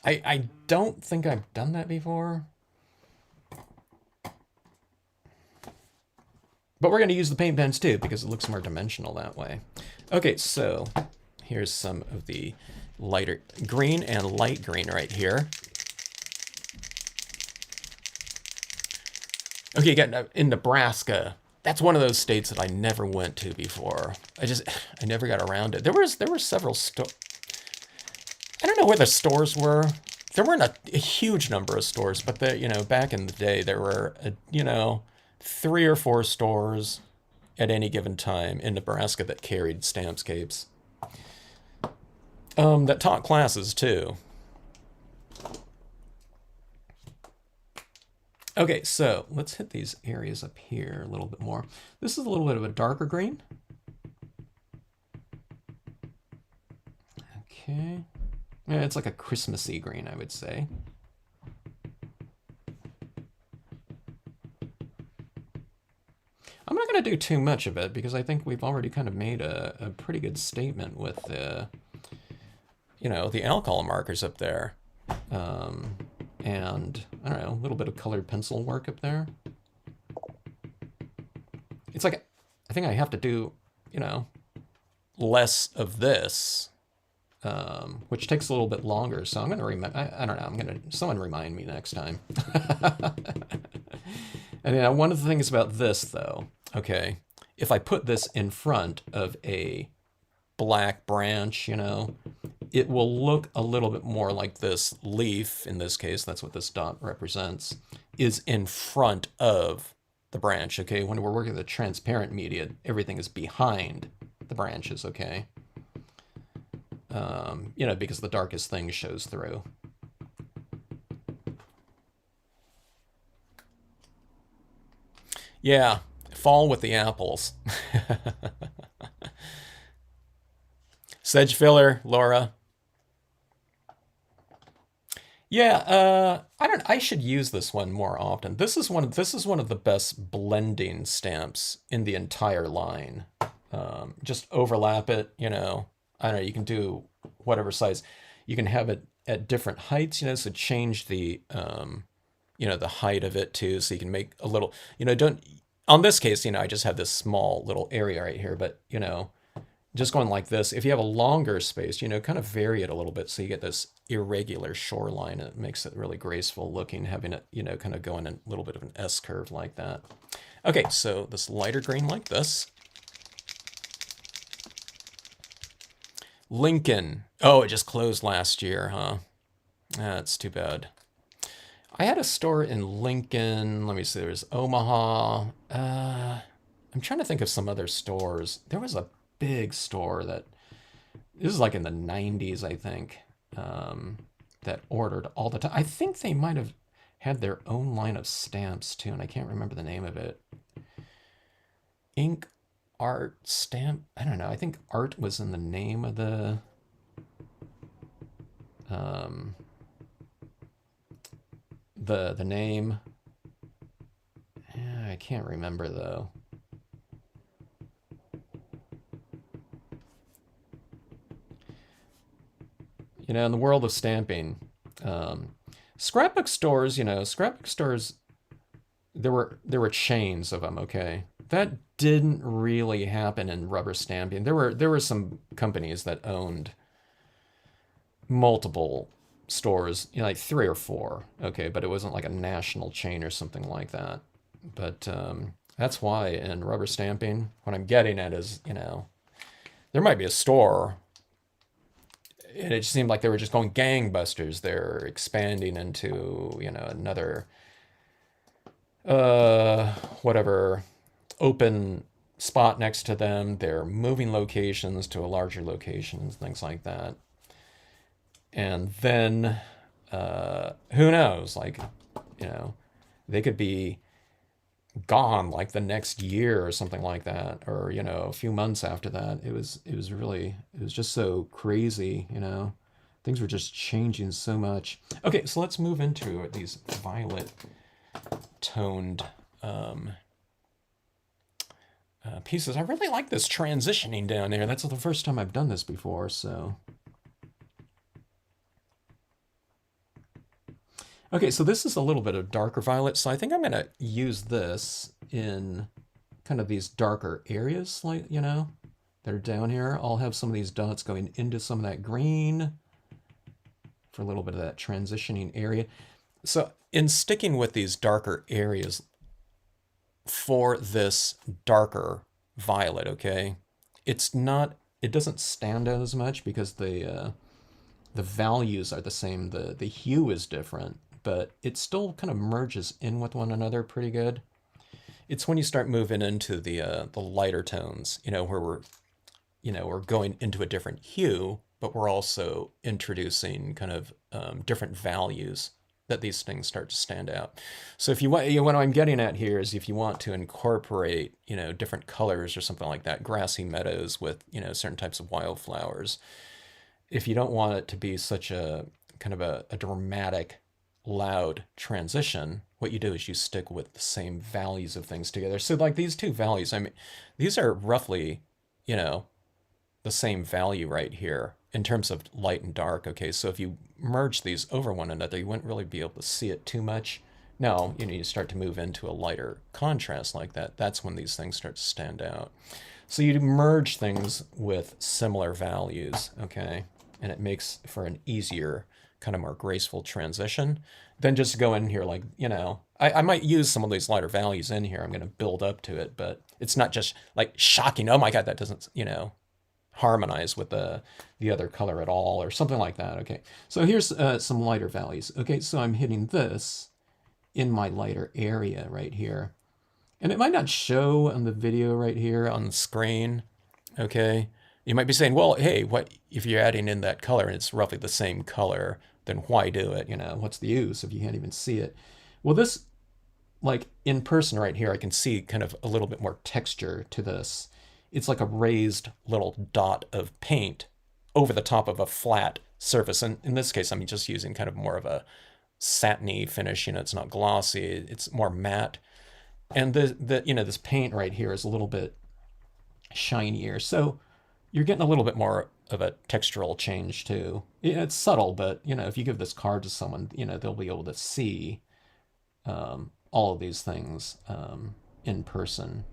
I don't think I've done that before. But we're going to use the paint pens too because it looks more dimensional that way. Okay, so here's some of the lighter green and light green right here. Okay, again, in Nebraska, that's one of those states that I never went to before. I never got around it. There were several I don't know where the stores were. There weren't a huge number of stores, but back in the day, there were, 3 or 4 stores at any given time in Nebraska that carried Stampscapes. That taught classes too. Okay, so let's hit these areas up here a little bit more. This is a little bit of a darker green. Okay. Yeah, it's like a Christmassy green, I would say. I'm not going to do too much of it because I think we've already kind of made a pretty good statement with the alcohol markers up there. And I don't know, a little bit of colored pencil work up there. It's like, I think I have to do, less of this, which takes a little bit longer. So I'm going to I don't know, someone remind me next time. And one of the things about this though, okay, if I put this in front of a black branch, it will look a little bit more like this leaf, in this case, that's what this dot represents, is in front of the branch, okay? When we're working with a transparent media, everything is behind the branches, okay? Because the darkest thing shows through. Yeah, fall with the apples. Sedge filler, Laura. Yeah, I should use this one more often. This is one of the best blending stamps in the entire line. Just overlap it, I don't know, you can do whatever size. You can have it at different heights, so change the the height of it too, so you can make a little, don't on this case, I just have this small little area right here, but just going like this, if you have a longer space, kind of vary it a little bit so you get this irregular shoreline. It makes it really graceful looking, having it, kind of go in a little bit of an S curve like that. Okay, so this lighter green like this. Lincoln. Oh, it just closed last year, huh? That's too bad. I had a store in Lincoln. Let me see, there's Omaha. I'm trying to think of some other stores. There was a big store that, this is like in the 90s, I think, that ordered all the time. I think they might have had their own line of stamps too, and I can't remember the name of it. Ink Art Stamp. I don't know. I think art was in the name of the name. Yeah, I can't remember though. In the world of stamping, scrapbook stores, there were chains of them, okay? That didn't really happen in rubber stamping. There were some companies that owned multiple stores, like 3 or 4, okay, but it wasn't like a national chain or something like that. But that's why in rubber stamping, what I'm getting at is, there might be a store, and it just seemed like they were just going gangbusters. They're expanding into, another, whatever, open spot next to them. They're moving locations to a larger locations, things like that. And then, who knows? Like, they could be gone like the next year or something like that, or a few months after that. It was just so crazy. Things were just changing so much. Okay, so let's move into these violet toned pieces. I really like this transitioning down there. That's the first time I've done this before, so. Okay, so this is a little bit of darker violet, so I think I'm going to use this in kind of these darker areas, like, you know, that are down here. I'll have some of these dots going into some of that green for a little bit of that transitioning area. So in sticking with these darker areas for this darker violet, okay, it's not, it doesn't stand out as much because the values are the same. The hue is different, but it still kind of merges in with one another pretty good. It's when you start moving into the lighter tones, you know, where we're going into a different hue, but we're also introducing kind of different values that these things start to stand out. So if you want, what I'm getting at here is if you want to incorporate, different colors or something like that, grassy meadows with, certain types of wildflowers, if you don't want it to be such a kind of a dramatic, loud transition, what you do is you stick with the same values of things together. So like these two values, I mean, these are roughly, you know, the same value right here in terms of light and dark. Okay, so if you merge these over one another, you wouldn't really be able to see it too much. Now, you start to move into a lighter contrast like that. That's when these things start to stand out. So you merge things with similar values, okay? And it makes for an easier, kind of more graceful transition than just go in here like, I might use some of these lighter values in here. I'm going to build up to it, but it's not just like shocking. Oh my God, that doesn't, harmonize with the other color at all or something like that. Okay, so here's some lighter values. Okay, so I'm hitting this in my lighter area right here. And it might not show on the video right here on the screen, okay? You might be saying, well, hey, what if you're adding in that color and it's roughly the same color, then why do it? What's the use if you can't even see it? Well, this, like in person right here, I can see kind of a little bit more texture to this. It's like a raised little dot of paint over the top of a flat surface. And in this case, I'm just using kind of more of a satiny finish. It's not glossy, it's more matte. And this paint right here is a little bit shinier. So you're getting a little bit more of a textural change too. It's subtle, but if you give this card to someone, they'll be able to see all of these things in person,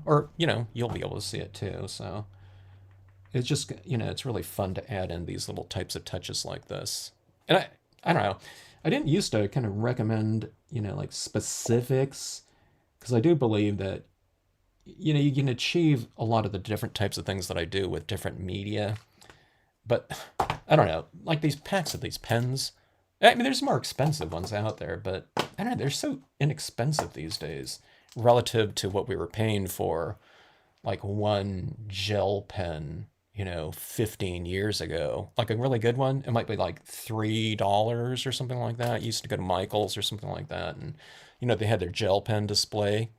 or you'll be able to see it too. So it's just it's really fun to add in these little types of touches like this. And I don't know, I didn't used to kind of recommend like specifics, because I do believe that you can achieve a lot of the different types of things that I do with different media. But I don't know, like these packs of these pens, I mean, there's more expensive ones out there, but I don't know, they're so inexpensive these days relative to what we were paying for like one gel pen, 15 years ago. Like a really good one, it might be like $3 or something like that. I used to go to Michael's or something like that, and they had their gel pen display,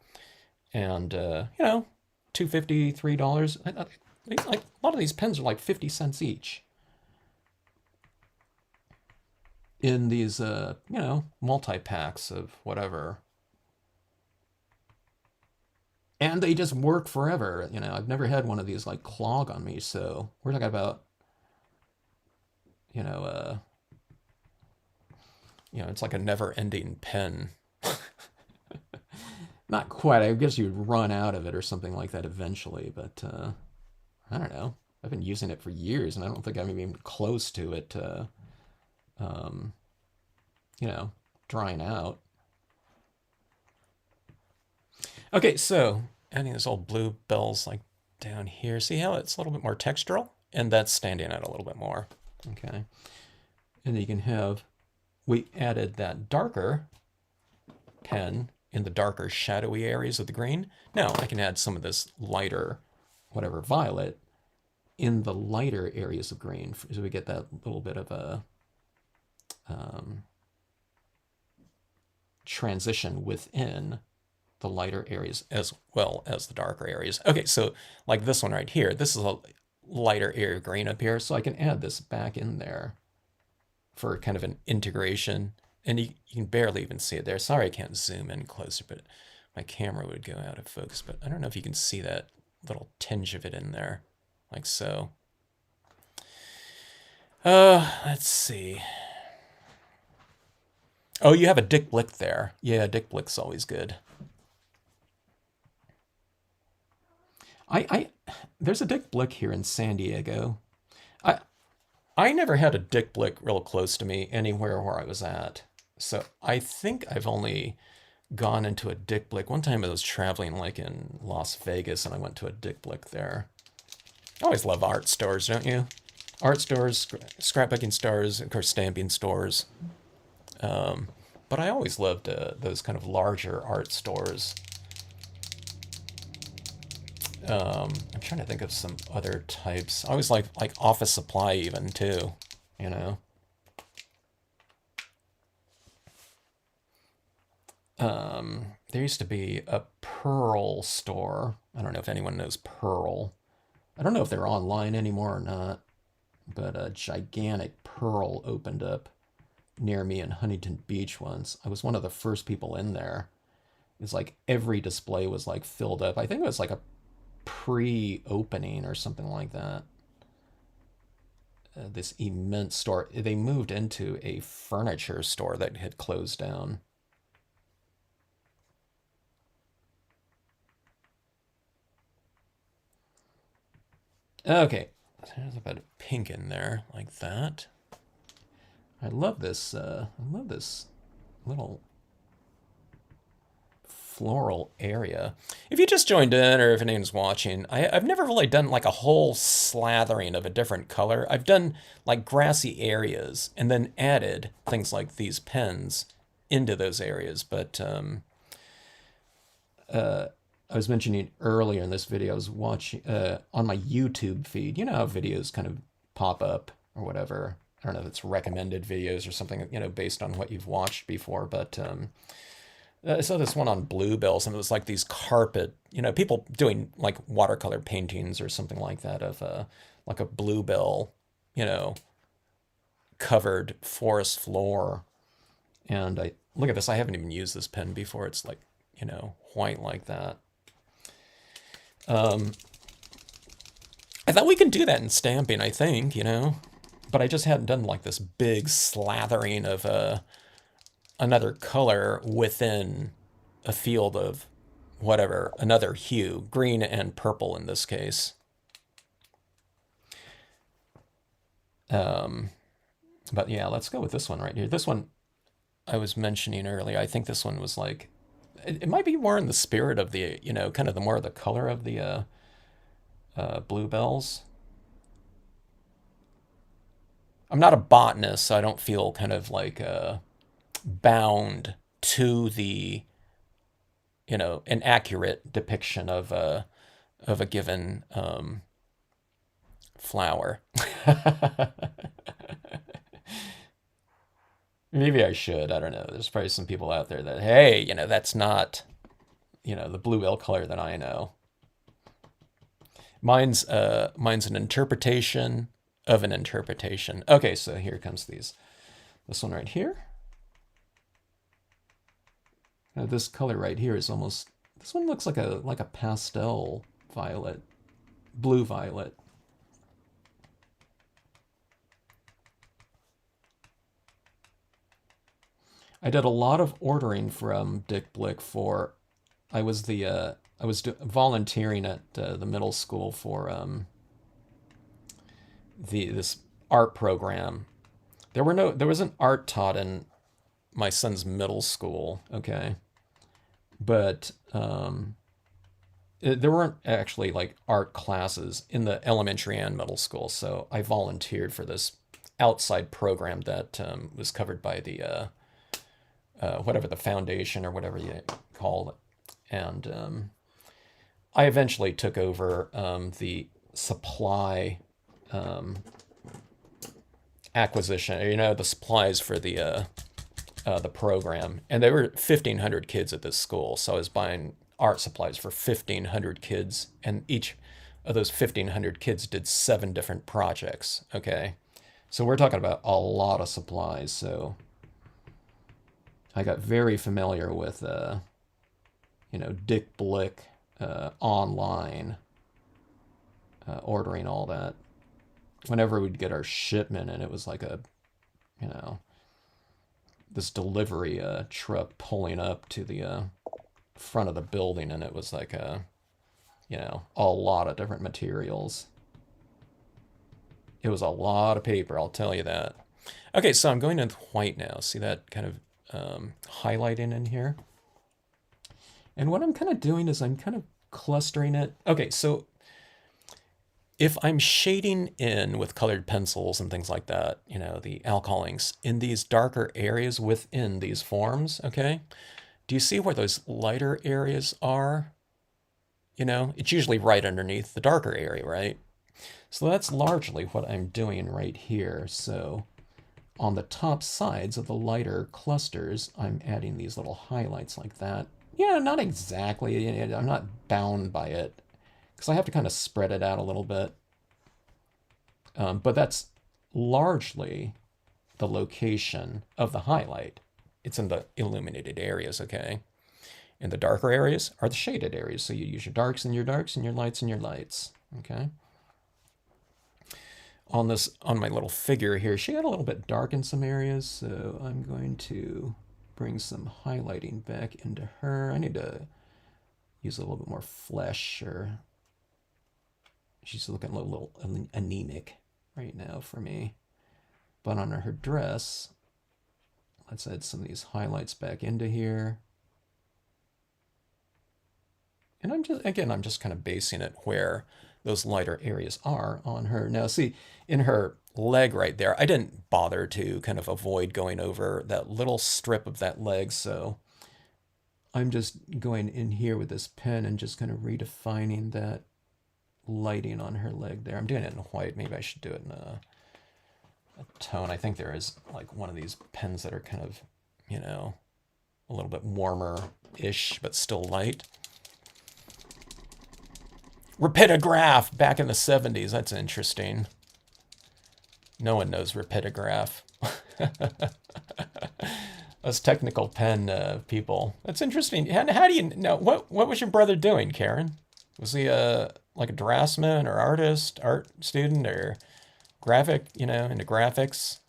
and $2.50, $3. Like a lot of these pens are like 50 cents each in these multi-packs of whatever. And they just work forever. I've never had one of these like clog on me. So we're talking about, it's like a never-ending pen. Not quite. I guess you'd run out of it or something like that eventually. But I don't know. I've been using it for years, and I don't think I'm even close to it, drying out. Okay, so adding this old bluebells like down here. See how it's a little bit more textural? And that's standing out a little bit more. Okay. And then you can have, we added that darker pen in the darker shadowy areas of the green. Now I can add some of this lighter, whatever, violet in the lighter areas of green. So we get that little bit of a transition within the lighter areas as well as the darker areas. Okay, so like this one right here, this is a lighter area green up here, so I can add this back in there for kind of an integration. And you can barely even see it there. Sorry I can't zoom in closer, but my camera would go out of focus. But I don't know if you can see that little tinge of it in there, like so. Let's see. Oh, you have a Dick Blick there. Yeah, Dick Blick's always good. I there's a Dick Blick here in San Diego. I I never had a Dick Blick real close to me anywhere where I was at. So I think I've only gone into a Dick Blick. One time I was traveling like in Las Vegas and I went to a Dick Blick there. I always love art stores, don't you? Art stores, scrapbooking stores, of course, stamping stores. But I always loved those kind of larger art stores. I'm trying to think of some other types. I always like office supply even too, you know. There used to be a Pearl store. I don't know if anyone knows Pearl. I don't know if they're online anymore or not, but a gigantic Pearl opened up near me in Huntington Beach once. I was one of the first people in there. It's like every display was like filled up. I think it was like a pre-opening or something like that. This immense store. They moved into a furniture store that had closed down. Okay, there's a bit of pink in there, like that. I love this. I love this little floral area. If you just joined in, or if anyone's watching, I've never really done like a whole slathering of a different color. I've done like grassy areas and then added things like these pens into those areas. But I was mentioning earlier in this video, I was watching on my YouTube feed. You know how videos kind of pop up or whatever. I don't know if it's recommended videos or something, you know, based on what you've watched before. But I saw this one on Bluebells, and it was like these carpet, you know, people doing like watercolor paintings or something like that of like a bluebell, you know, covered forest floor. And I look at this. I haven't even used this pen before. It's like, you know, white like that. I thought we could do that in stamping, I think, you know, but I just hadn't done like this big slathering of another color within a field of whatever, another hue, green and purple in this case. But yeah, let's go with this one right here. This one I was mentioning earlier, I think this one was like, it might be more in the spirit of the, you know, kind of the more of the color of the bluebells. I'm not a botanist, so I don't feel kind of like bound to the, you know, an accurate depiction of a given flower. Maybe I should. I don't know. There's probably some people out there that, hey, you know, that's not, you know, the bluebell color that I know. Mine's an interpretation of an interpretation. Okay, so here comes these. This one right here. Now this color right here is almost. This one looks like a pastel violet, blue violet. I did a lot of ordering from Dick Blick for. I was volunteering at the middle school for this art program. There wasn't art taught in my son's middle school, okay, but there weren't actually like art classes in the elementary and middle school, so I volunteered for this outside program that was covered by the whatever the foundation or whatever you call it, and I eventually took over the supply acquisition, you know, the supplies for the program, and there were 1,500 kids at this school, so I was buying art supplies for 1,500 kids, and each of those 1,500 kids did 7 different projects. Okay, so we're talking about a lot of supplies. So I got very familiar with, you know, Dick Blick online ordering all that. Whenever we'd get our shipment, and it was like a, you know, this delivery truck pulling up to the front of the building, and it was like you know, a lot of different materials. It was a lot of paper, I'll tell you that. Okay, so I'm going into white now. See that kind of highlighting in here? And what I'm kind of doing is I'm kind of clustering it. Okay, so if I'm shading in with colored pencils and things like that, you know, the alcohol inks in these darker areas within these forms, okay? Do you see where those lighter areas are? You know, it's usually right underneath the darker area, right? So that's largely what I'm doing right here. So on the top sides of the lighter clusters, I'm adding these little highlights like that. Yeah, not exactly. I'm not bound by it because I have to kind of spread it out a little bit. But that's largely the location of the highlight. It's in the illuminated areas, okay? And the darker areas are the shaded areas. So you use your darks and your darks and your lights and your lights, okay? On my little figure here, she got a little bit dark in some areas, so I'm going to bring some highlighting back into her. I need to use a little bit more flesh, or she's looking a little anemic right now for me. But on her dress, let's add some of these highlights back into here. And I'm just kind of basing it where those lighter areas are on her. Now, see, in her leg right there, I didn't bother to kind of avoid going over that little strip of that leg, so I'm just going in here with this pen and just kind of redefining that lighting on her leg there. I'm doing it in white. Maybe I should do it in a tone. I think there is like one of these pens that are kind of, you know, a little bit warmer-ish, but still light. Rapidograph back in the 70s. That's interesting. No one knows rapidograph. Us technical pen people. That's interesting. How do you know? What was your brother doing, Karen? Was he like a draftsman or artist, art student, or graphic, you know, into graphics?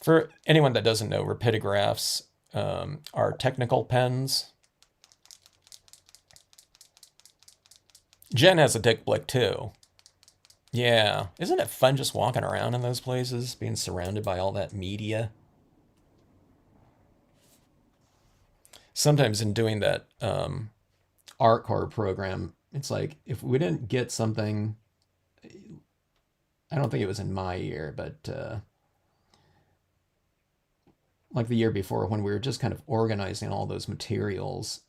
For anyone that doesn't know, rapidographs are technical pens. Jen has a dick blick too. Yeah. Isn't it fun just walking around in those places, being surrounded by all that media? Sometimes in doing that art core program, it's like if we didn't get something, I don't think it was in my year, but like the year before when we were just kind of organizing all those materials,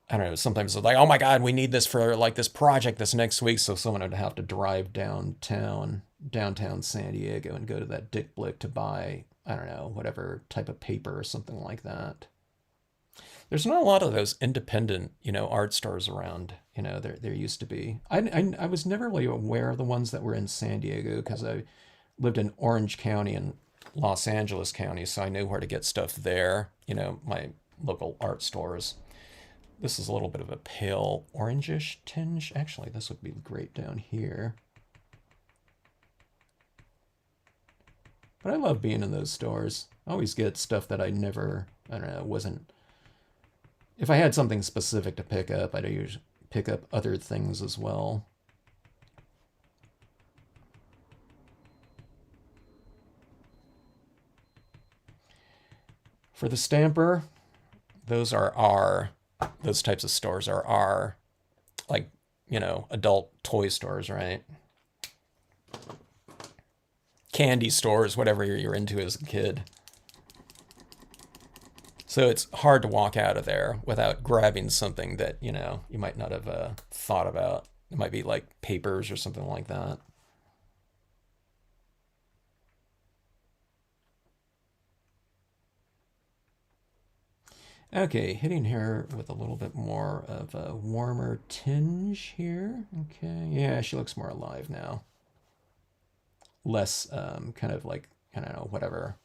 I don't know, sometimes it's like, oh my God, we need this for like this project this next week. So someone would have to drive downtown San Diego and go to that Dick Blick to buy, I don't know, whatever type of paper or something like that. There's not a lot of those independent, you know, art stores around. You know, there used to be. I was never really aware of the ones that were in San Diego because I lived in Orange County and Los Angeles County, so I knew where to get stuff there. You know, my local art stores. This is a little bit of a pale orangish tinge. Actually, this would be great down here. But I love being in those stores. I always get stuff that I never, I don't know, wasn't. If I had something specific to pick up, I'd usually pick up other things as well. For the stamper, those types of stores are our, like, you know, adult toy stores, right? Candy stores, whatever you're into as a kid. So it's hard to walk out of there without grabbing something that, you know, you might not have thought about. It might be like papers or something like that. Okay, hitting her with a little bit more of a warmer tinge here. Okay, yeah, she looks more alive now. Less kind of like, I don't know, whatever,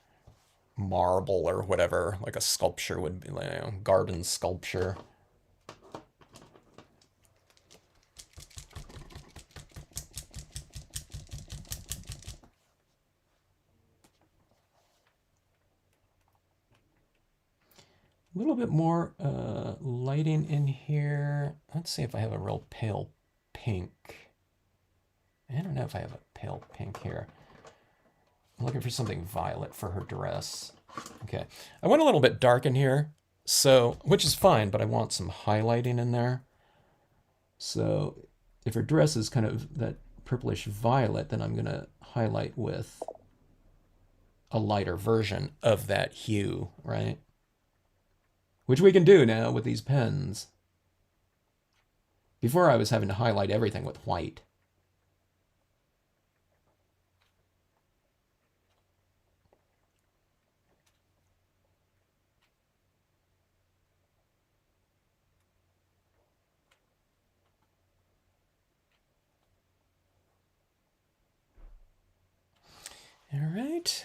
marble or whatever, like a sculpture would be, you know, garden sculpture. A little bit more lighting in here. Let's see if I have a real pale pink. I don't know if I have a pale pink here. I'm looking for something violet for her dress. Okay. I went a little bit dark in here, so which is fine, but I want some highlighting in there. So if her dress is kind of that purplish violet, then I'm going to highlight with a lighter version of that hue, right? Which we can do now with these pens. Before I was having to highlight everything with white. All right.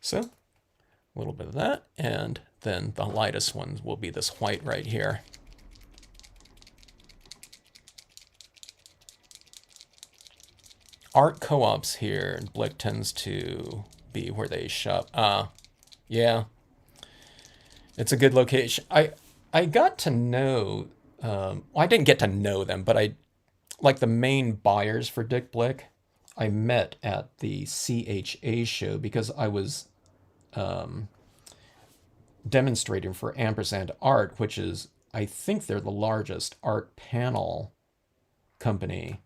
So a little bit of that, and then the lightest one will be this white right here. Art co-ops here, Blick tends to be where they shop. Yeah, it's a good location. I got to know, well, I didn't get to know them, but I like the main buyers for Dick Blick. I met at the CHA show because I was demonstrating for Ampersand Art, which is, I think they're the largest art panel company,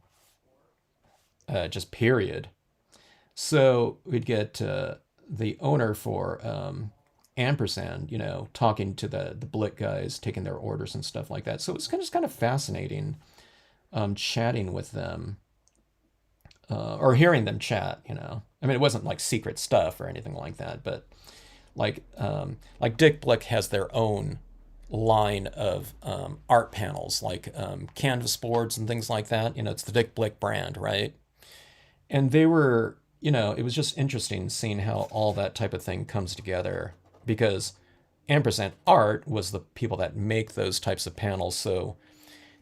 just period. So we'd get the owner for Ampersand, you know, talking to the Blick guys, taking their orders and stuff like that. So it was just kind of fascinating chatting with them or hearing them chat, you know. I mean, it wasn't like secret stuff or anything like that, but like Dick Blick has their own line of art panels, like canvas boards and things like that. You know, it's the Dick Blick brand, right? And they were, you know, it was just interesting seeing how all that type of thing comes together because Ampersand Art was the people that make those types of panels. So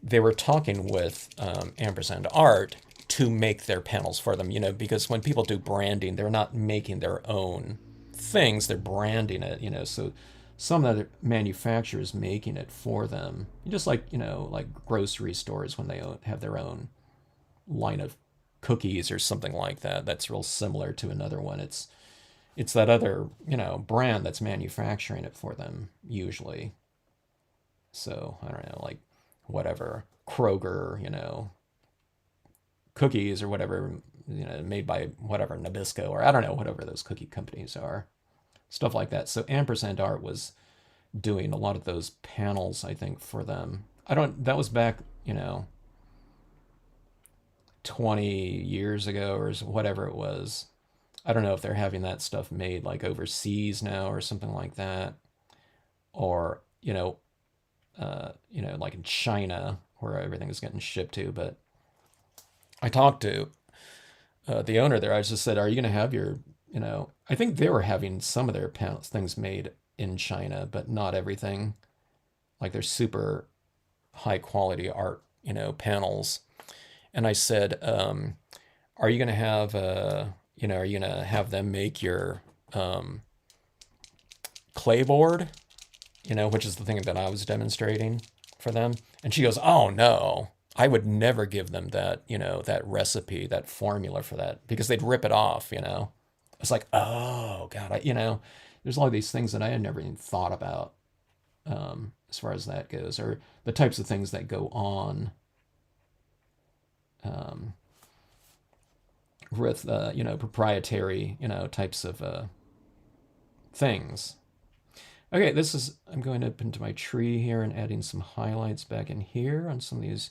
they were talking with Ampersand Art to make their panels for them, you know, because when people do branding, they're not making their own things, they're branding it, you know. So some other manufacturers making it for them, just like, you know, like grocery stores when they have their own line of cookies or something like that. That's real similar to another one. It's that other, you know, brand that's manufacturing it for them usually. So I don't know, like whatever Kroger, you know, cookies or whatever, you know, made by whatever Nabisco or I don't know, whatever those cookie companies are, stuff like that. So Ampersand Art was doing a lot of those panels, I think, for them. I don't. That was back, you know, 20 years ago or whatever it was. I don't know if they're having that stuff made like overseas now or something like that, or like in China where everything is getting shipped to. But I talked to the owner there. I just said, "Are you going to have your, you know?" I think they were having some of their things made in China, but not everything. Like they're super high quality art, you know, panels. And I said, "Are you going to have are you going to have them make your clay board?" You know, which is the thing that I was demonstrating for them. And she goes, "Oh no, I would never give them that, you know, that recipe, that formula for that, because they'd rip it off, you know." It's like, oh God, you know, there's all these things that I had never even thought about as far as that goes, or the types of things that go on um, with, proprietary, you know, types of things. Okay, I'm going up into my tree here and adding some highlights back in here on some of these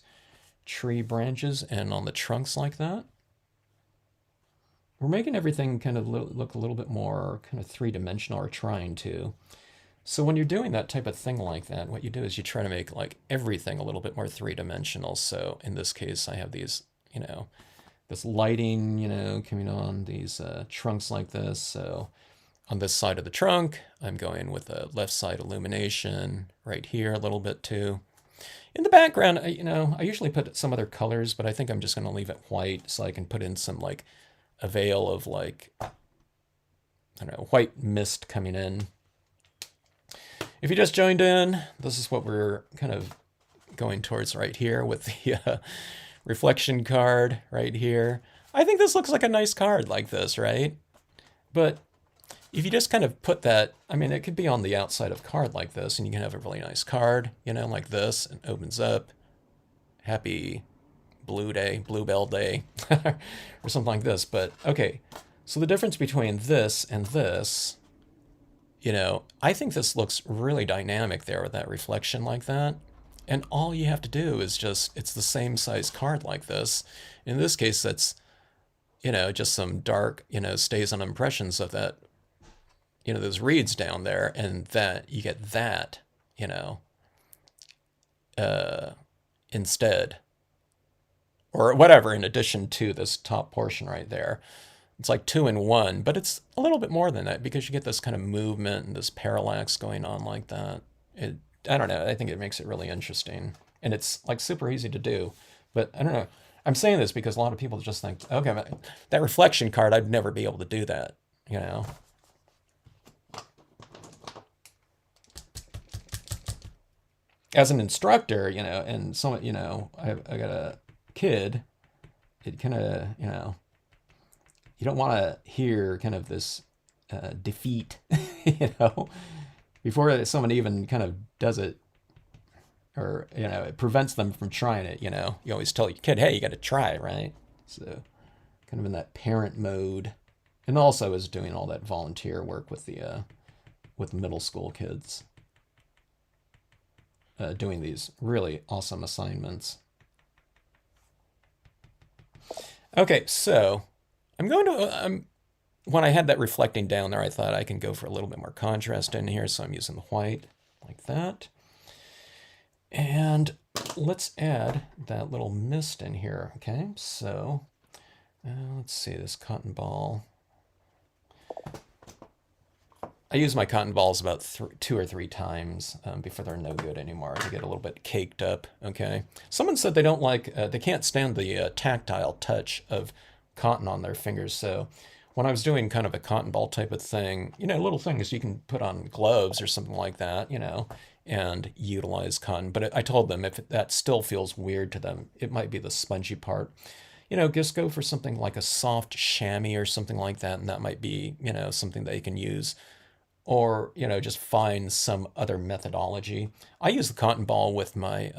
tree branches and on the trunks like that. We're making everything kind of look a little bit more kind of three-dimensional, or trying to. So when you're doing that type of thing like that, what you do is you try to make like everything a little bit more three-dimensional. So in this case, I have these, you know, this lighting, you know, coming on these trunks like this. So on this side of the trunk, I'm going with the left side illumination right here a little bit too. In the background, I usually put some other colors, but I think I'm just going to leave it white so I can put in some like a veil of like, I don't know, white mist coming in. If you just joined in, this is what we're kind of going towards right here with the reflection card right here. I think this looks like a nice card like this, right? But if you just kind of put that, I mean, it could be on the outside of a card like this, and you can have a really nice card, you know, like this, and opens up. Happy Blue Day, Bluebell Day, or something like this. But okay, so the difference between this and this, you know, I think this looks really dynamic there with that reflection like that. And all you have to do is just, it's the same size card like this. In this case, that's, you know, just some dark, you know, stays on impressions of that, you know, those reeds down there, and that you get that, you know, uh, instead, or whatever, in addition to this top portion right there. It's like two in one, but it's a little bit more than that because you get this kind of movement and this parallax going on like that. It, I don't know. I think it makes it really interesting, and it's like super easy to do. But I don't know. I'm saying this because a lot of people just think, okay, that reflection card, I'd never be able to do that. You know. As an instructor, you know, and so you know, I got a kid. It kind of, you know, you don't want to hear kind of this defeat, you know, before someone even kind of does it, or you know, it prevents them from trying it. You know, you always tell your kid, hey, you got to try, right? So kind of in that parent mode, and also is doing all that volunteer work with middle school kids, doing these really awesome assignments. Okay, so I'm going to when I had that reflecting down there, I thought I can go for a little bit more contrast in here, so I'm using the white like that. And let's add that little mist in here. Okay, so let's see this cotton ball. I use my cotton balls about two or three times before they're no good anymore. They get a little bit caked up. Okay. Someone said they don't like, they can't stand the tactile touch of cotton on their fingers. So when I was doing kind of a cotton ball type of thing, you know, little things you can put on gloves or something like that, you know, and utilize cotton. But I told them if that still feels weird to them, it might be the spongy part. You know, just go for something like a soft chamois or something like that, and that might be, you know, something that you can use, or you know, just find some other methodology. I use the cotton ball with my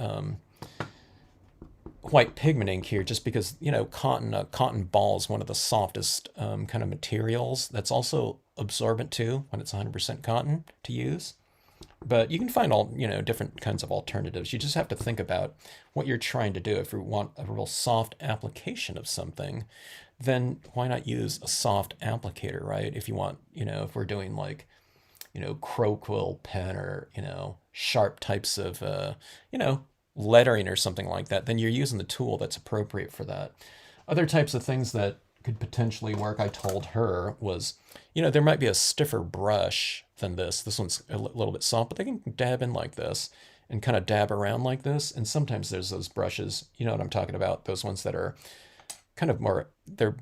white pigment ink here just because, you know, cotton ball is one of the softest kind of materials that's also absorbent too when it's 100% cotton to use. But you can find all, you know, different kinds of alternatives. You just have to think about what you're trying to do. If you want a real soft application of something, then why not use a soft applicator, right? If you want, you know, if we're doing like, you know, crow quill pen, or, you know, sharp types of, you know, lettering or something like that, then you're using the tool that's appropriate for that. Other types of things that could potentially work, I told her, was, you know, there might be a stiffer brush than this. This one's a little bit soft, but they can dab in like this and kind of dab around like this. And sometimes there's those brushes, you know what I'm talking about, those ones that are kind of more, they're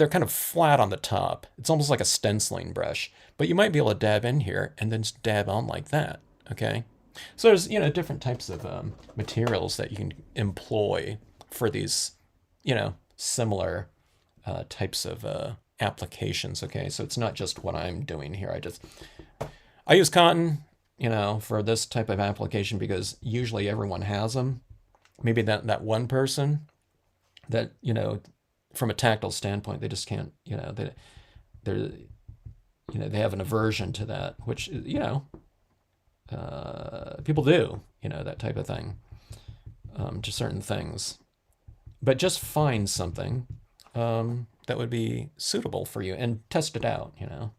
kind of flat on the top. It's almost like a stenciling brush, but you might be able to dab in here and then just dab on like that. Okay. So there's, you know, different types of materials that you can employ for these, you know, similar types of applications. Okay. So it's not just what I'm doing here. I use cotton, you know, for this type of application because usually everyone has them. Maybe that one person that, you know, from a tactile standpoint, they just can't, you know, they're, you know, they have an aversion to that, which, you know, people do, you know, that type of thing, to certain things. But just find something that would be suitable for you and test it out, you know.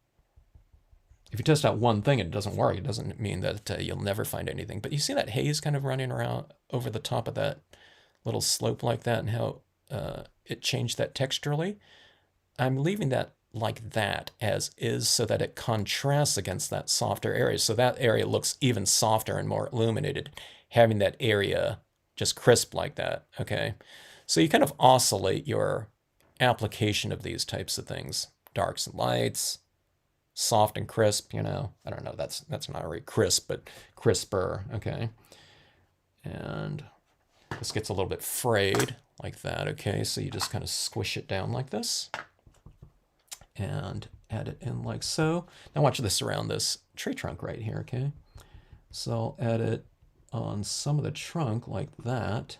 If you test out one thing and it doesn't work, it doesn't mean that you'll never find anything. But you see that haze kind of running around over the top of that little slope like that, and how it changed that texturally. I'm leaving that like that as is so that it contrasts against that softer area. So that area looks even softer and more illuminated, having that area just crisp like that. Okay. So you kind of oscillate your application of these types of things, darks and lights, soft and crisp, you know. I don't know, that's not very crisp, but crisper, okay. And this gets a little bit frayed like that, okay. So you just kind of squish it down like this and add it in like so. Now watch this around this tree trunk right here, okay. So I'll add it on some of the trunk like that.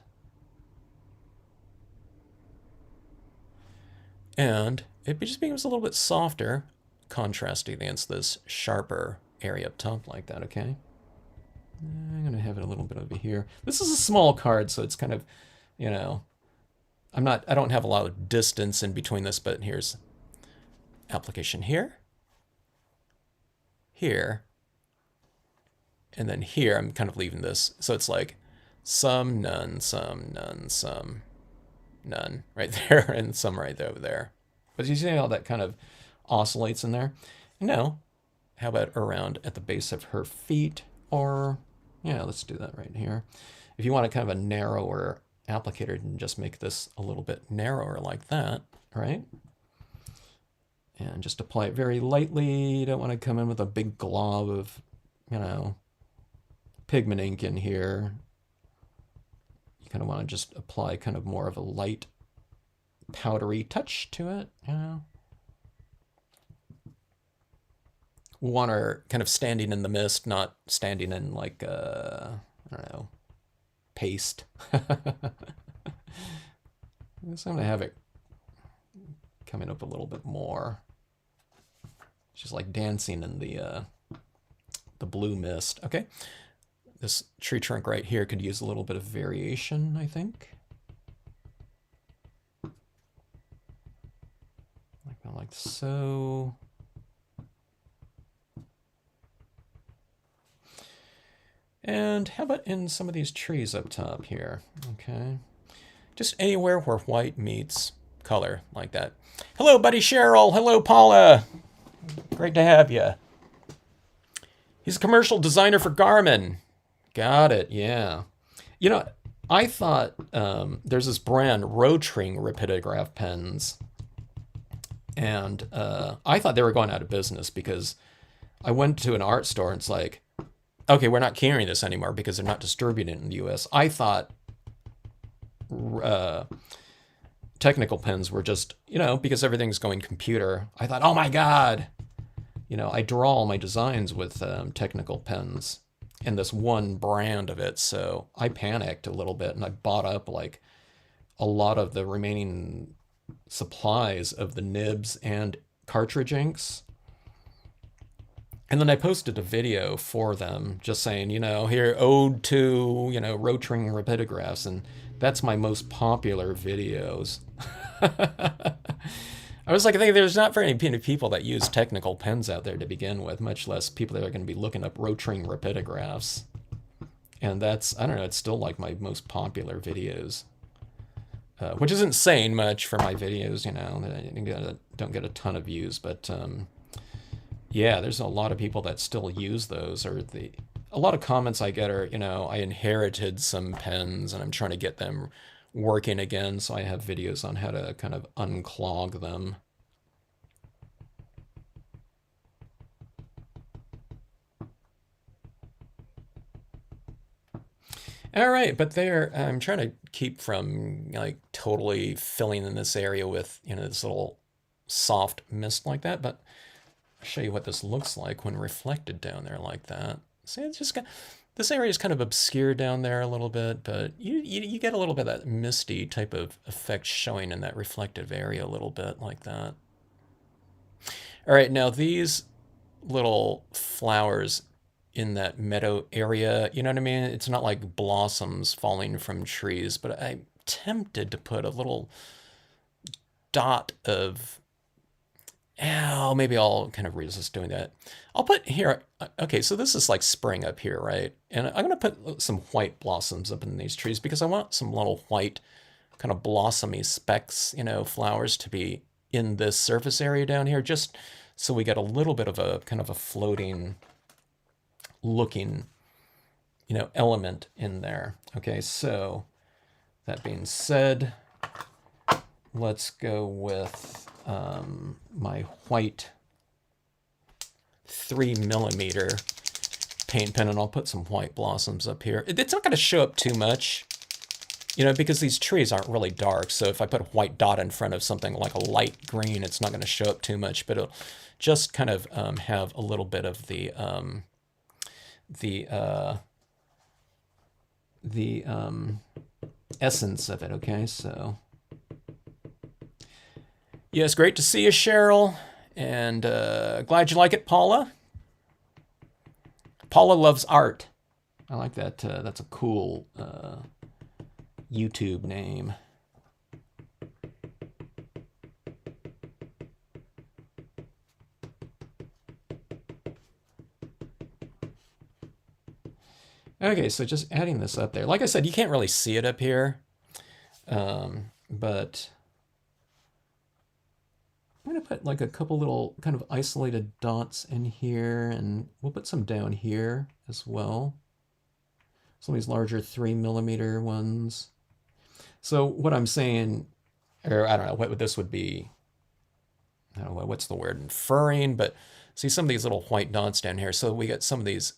And it just becomes a little bit softer, contrasting against this sharper area up top like that, okay? I'm going to have it a little bit over here. This is a small card, so it's kind of, you know, I don't have a lot of distance in between this, but here's application here, here, and then here I'm kind of leaving this. So it's like some, none, some, none, some, none right there, and some right over there. But you see how that kind of oscillates in there? Now, how about around at the base of her feet? Or, yeah, let's do that right here. If you want a kind of a narrower applicator, you can just make this a little bit narrower like that, right? And just apply it very lightly. You don't want to come in with a big glob of, you know, pigment ink in here. You kind of want to just apply kind of more of a light powdery touch to it, you know. We want her kind of standing in the mist, not standing in like, I don't know, paste. So I'm gonna have it coming up a little bit more. She's like dancing in the blue mist. Okay, this tree trunk right here could use a little bit of variation, I think. Like so. And how about in some of these trees up top here? Okay. Just anywhere where white meets color, like that. Hello, buddy Cheryl. Hello, Paula. Great to have you. He's a commercial designer for Garmin. Got it, yeah. You know, I thought there's this brand, Rotring Rapidograph pens. And I thought they were going out of business because I went to an art store and it's like, okay, we're not carrying this anymore because they're not distributing it in the US. I thought technical pens were just, you know, because everything's going computer. I thought, oh my God, you know, I draw all my designs with technical pens and this one brand of it. So I panicked a little bit and I bought up like a lot of the remaining supplies of the nibs and cartridge inks. And then I posted a video for them just saying, you know, here, ode to, you know, Rotring Rapidographs. And that's my most popular videos. I was like, I think there's not very many people that use technical pens out there to begin with, much less people that are going to be looking up Rotring Rapidographs. And that's, I don't know, it's still like my most popular videos. Which isn't saying much for my videos, you know. I don't get a ton of views, but yeah, there's a lot of people that still use those. Or a lot of comments I get are, you know, I inherited some pens and I'm trying to get them working again, so I have videos on how to kind of unclog them. All right, but there, I'm trying to keep from like totally filling in this area with, you know, this little soft mist like that, but I'll show you what this looks like when reflected down there like that. See, it's just got, this area is kind of obscured down there a little bit, but you get a little bit of that misty type of effect showing in that reflective area a little bit like that. All right, now these little flowers in that meadow area, you know what I mean? It's not like blossoms falling from trees, but I'm tempted to put a little dot of, oh, maybe I'll kind of resist doing that. I'll put here, okay, so this is like spring up here, right? And I'm gonna put some white blossoms up in these trees because I want some little white kind of blossomy specks, you know, flowers to be in this surface area down here, just so we get a little bit of a kind of a floating looking, you know, element in there. Okay, so that being said, let's go with my white 3mm paint pen, and I'll put some white blossoms up here. It's not going to show up too much, you know, because these trees aren't really dark. So if I put a white dot in front of something like a light green, it's not going to show up too much, but it'll just kind of have a little bit of the essence of it. Okay, so yes, great to see you, Cheryl, and glad you like it, Paula. Paula loves art. I like that. That's a cool YouTube name. Okay, so just adding this up there. Like I said, you can't really see it up here, but I'm going to put like a couple little kind of isolated dots in here, and we'll put some down here as well. Some of these larger 3mm ones. So what I'm saying, or I don't know what this would be, I don't know, what's the word, inferring, but see some of these little white dots down here. So we got some of these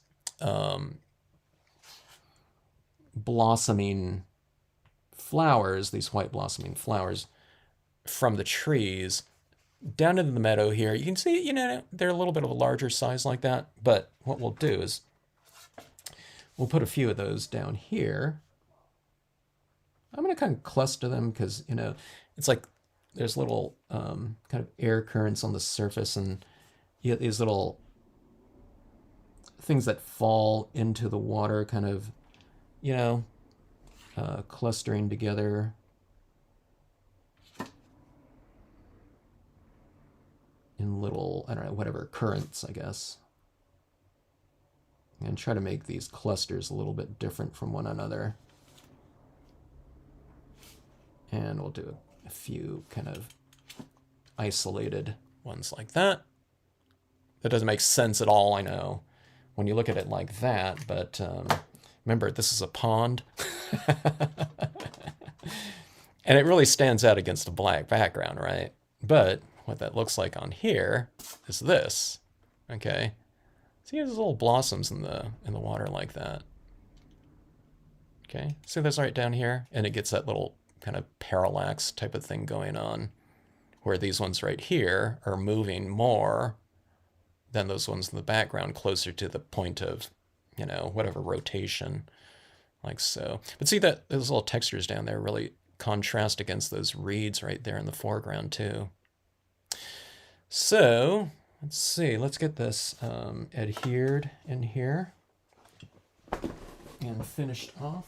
blossoming flowers, these white blossoming flowers from the trees down into the meadow here. You can see, you know, they're a little bit of a larger size like that, but what we'll do is we'll put a few of those down here. I'm going to kind of cluster them because, you know, it's like there's little kind of air currents on the surface, and you get these little things that fall into the water kind of, you know, clustering together. In little, I don't know, whatever, currents, I guess. And try to make these clusters a little bit different from one another. And we'll do a few kind of isolated ones like that. That doesn't make sense at all, I know, when you look at it like that, but remember, this is a pond. And it really stands out against a black background, right? But what that looks like on here is this, okay? See those little blossoms in the water like that. Okay, see those right down here? And it gets that little kind of parallax type of thing going on, where these ones right here are moving more than those ones in the background, closer to the point of, you know, whatever rotation, like so. But see that those little textures down there really contrast against those reeds right there in the foreground too. So let's see, let's get this adhered in here and finished off.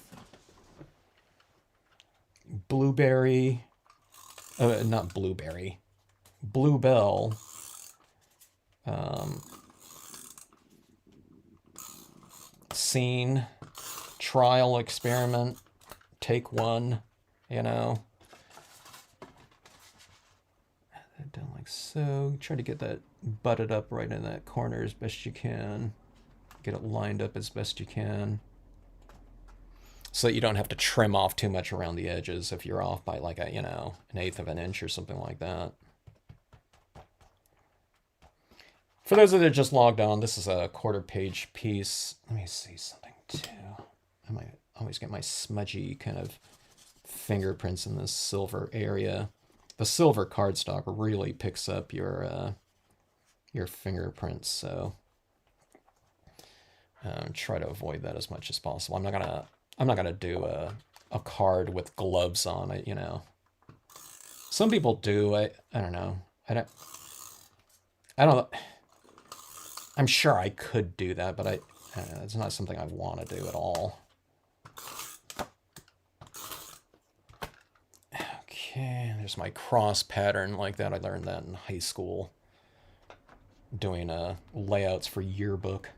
Blueberry, not blueberry, bluebell. Scene, trial, experiment, take one, you know. Down like so. Try to get that butted up right in that corner as best you can. Get it lined up as best you can, so that you don't have to trim off too much around the edges if you're off by like a, you know, 1/8 of an inch or something like that. For those that are just logged on, this is a 1/4 page piece. Let me see something too. I might always get my smudgy kind of fingerprints in this silver area. The silver cardstock really picks up your fingerprints, so try to avoid that as much as possible. I'm not gonna do a card with gloves on it, you know. Some people do. I don't know. I don't. I'm sure I could do that, but it's not something I want to do at all. Okay, there's my cross pattern like that. I learned that in high school, doing layouts for yearbook.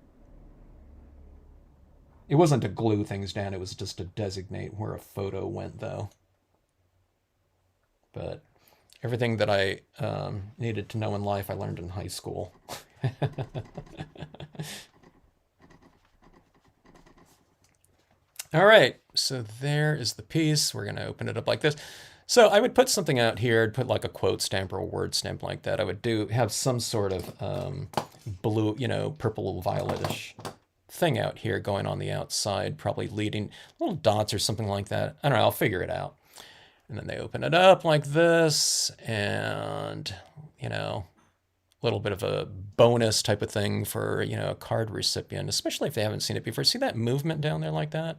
It wasn't to glue things down, it was just to designate where a photo went, though. But everything that I needed to know in life, I learned in high school. All right, so there is the piece. We're going to open it up like this. So I would put something out here. I'd put like a quote stamp or a word stamp like that. I would have some sort of blue, purple violetish thing out here going on the outside, probably leading little dots or something like that. I don't know, I'll figure it out. And then they open it up like this, and, a little bit of a bonus type of thing for, a card recipient, especially if they haven't seen it before. See that movement down there like that?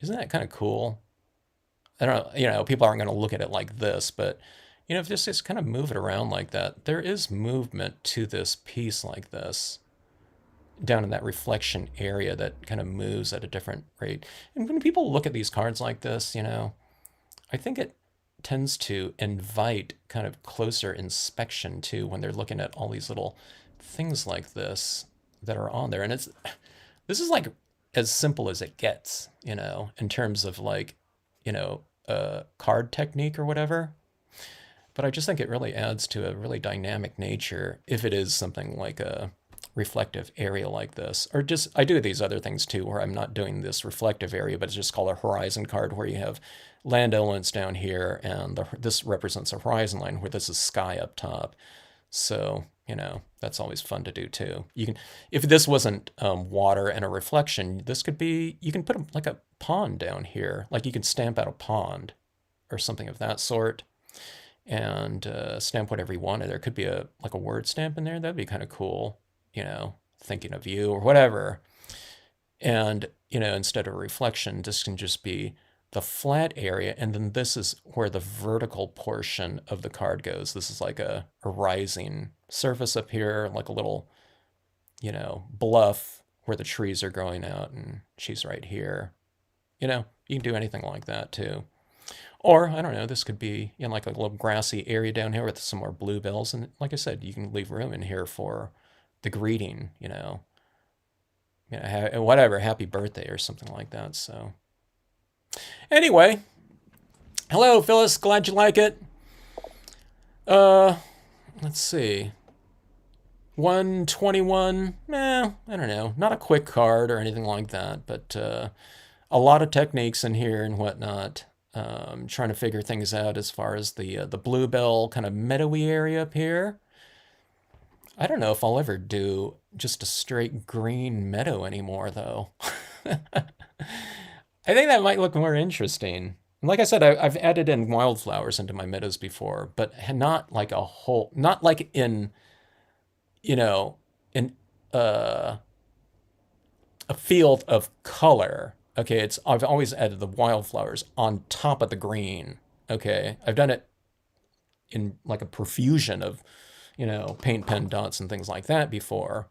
Isn't that kind of cool? I don't know, people aren't going to look at it like this, but, if this just kind of move it around like that, there is movement to this piece like this down in that reflection area that kind of moves at a different rate. And when people look at these cards like this, I think it tends to invite kind of closer inspection too when they're looking at all these little things like this that are on there. And this is like as simple as it gets, in terms of like, card technique or whatever. But I just think it really adds to a really dynamic nature if it is something like a reflective area like this. Or just, I do these other things too where I'm not doing this reflective area, but it's just called a horizon card, where you have land elements down here, and this represents a horizon line where this is sky up top. So, that's always fun to do too. You can, if this wasn't water and a reflection, this could be, you can put like a pond down here. Like you can stamp out a pond or something of that sort, and stamp whatever you wanted. There could be like a word stamp in there. That'd be kind of cool, thinking of you or whatever. And, instead of reflection, this can just be the flat area, and then this is where the vertical portion of the card goes. This is like a rising surface up here, like a little, bluff where the trees are growing out, and she's right here. You can do anything like that too. Or, I don't know, this could be like a little grassy area down here with some more bluebells. And like I said, you can leave room in here for the greeting, whatever, happy birthday or something like that. So anyway, hello, Phyllis. Glad you like it. Let's see. 121. I don't know. Not a quick card or anything like that, but a lot of techniques in here and whatnot. Trying to figure things out as far as the bluebell kind of meadowy area up here. I don't know if I'll ever do just a straight green meadow anymore, though. I think that might look more interesting. Like I said, I've added in wildflowers into my meadows before, but not like a whole, not like in, in a field of color. Okay, I've always added the wildflowers on top of the green. Okay, I've done it in like a profusion of, paint pen dots and things like that before.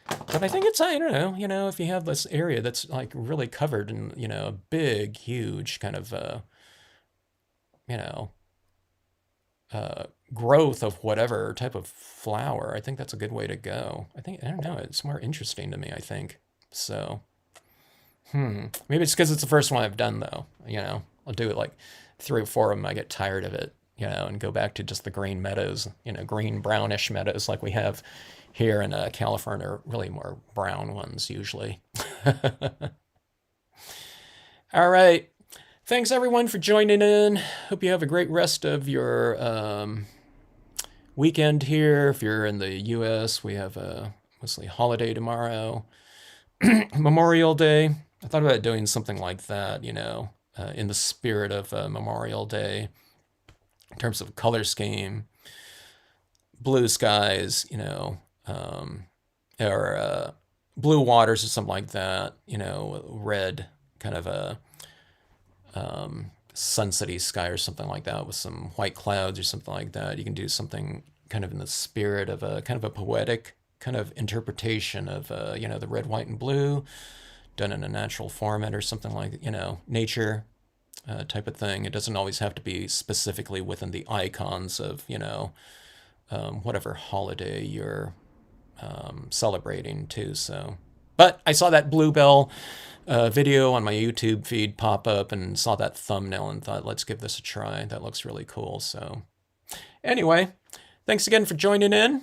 But I think it's, I don't know, if you have this area that's like really covered in, a big, huge kind of, growth of whatever type of flower, I think that's a good way to go. I don't know, it's more interesting to me, I think. So, maybe it's because it's the first one I've done, though. I'll do it like 3 or 4 of them. I get tired of it, and go back to just the green meadows, green brownish meadows like we have here in California, are really more brown ones usually. All right. Thanks everyone for joining in. Hope you have a great rest of your weekend here. If you're in the U.S., we have a mostly holiday tomorrow. Memorial Day. I thought about doing something like that, in the spirit of Memorial Day, in terms of color scheme, blue skies, or blue waters or something like that, red kind of a sunsetty sky or something like that with some white clouds or something like that. You can do something kind of in the spirit of a kind of a poetic kind of interpretation of, the red, white, and blue done in a natural format or something like, nature type of thing. It doesn't always have to be specifically within the icons of, whatever holiday you're celebrating too. So, but I saw that Bluebell video on my YouTube feed pop up and saw that thumbnail and thought, let's give this a try. That looks really cool. So anyway, thanks again for joining in,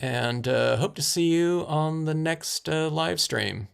and hope to see you on the next live stream.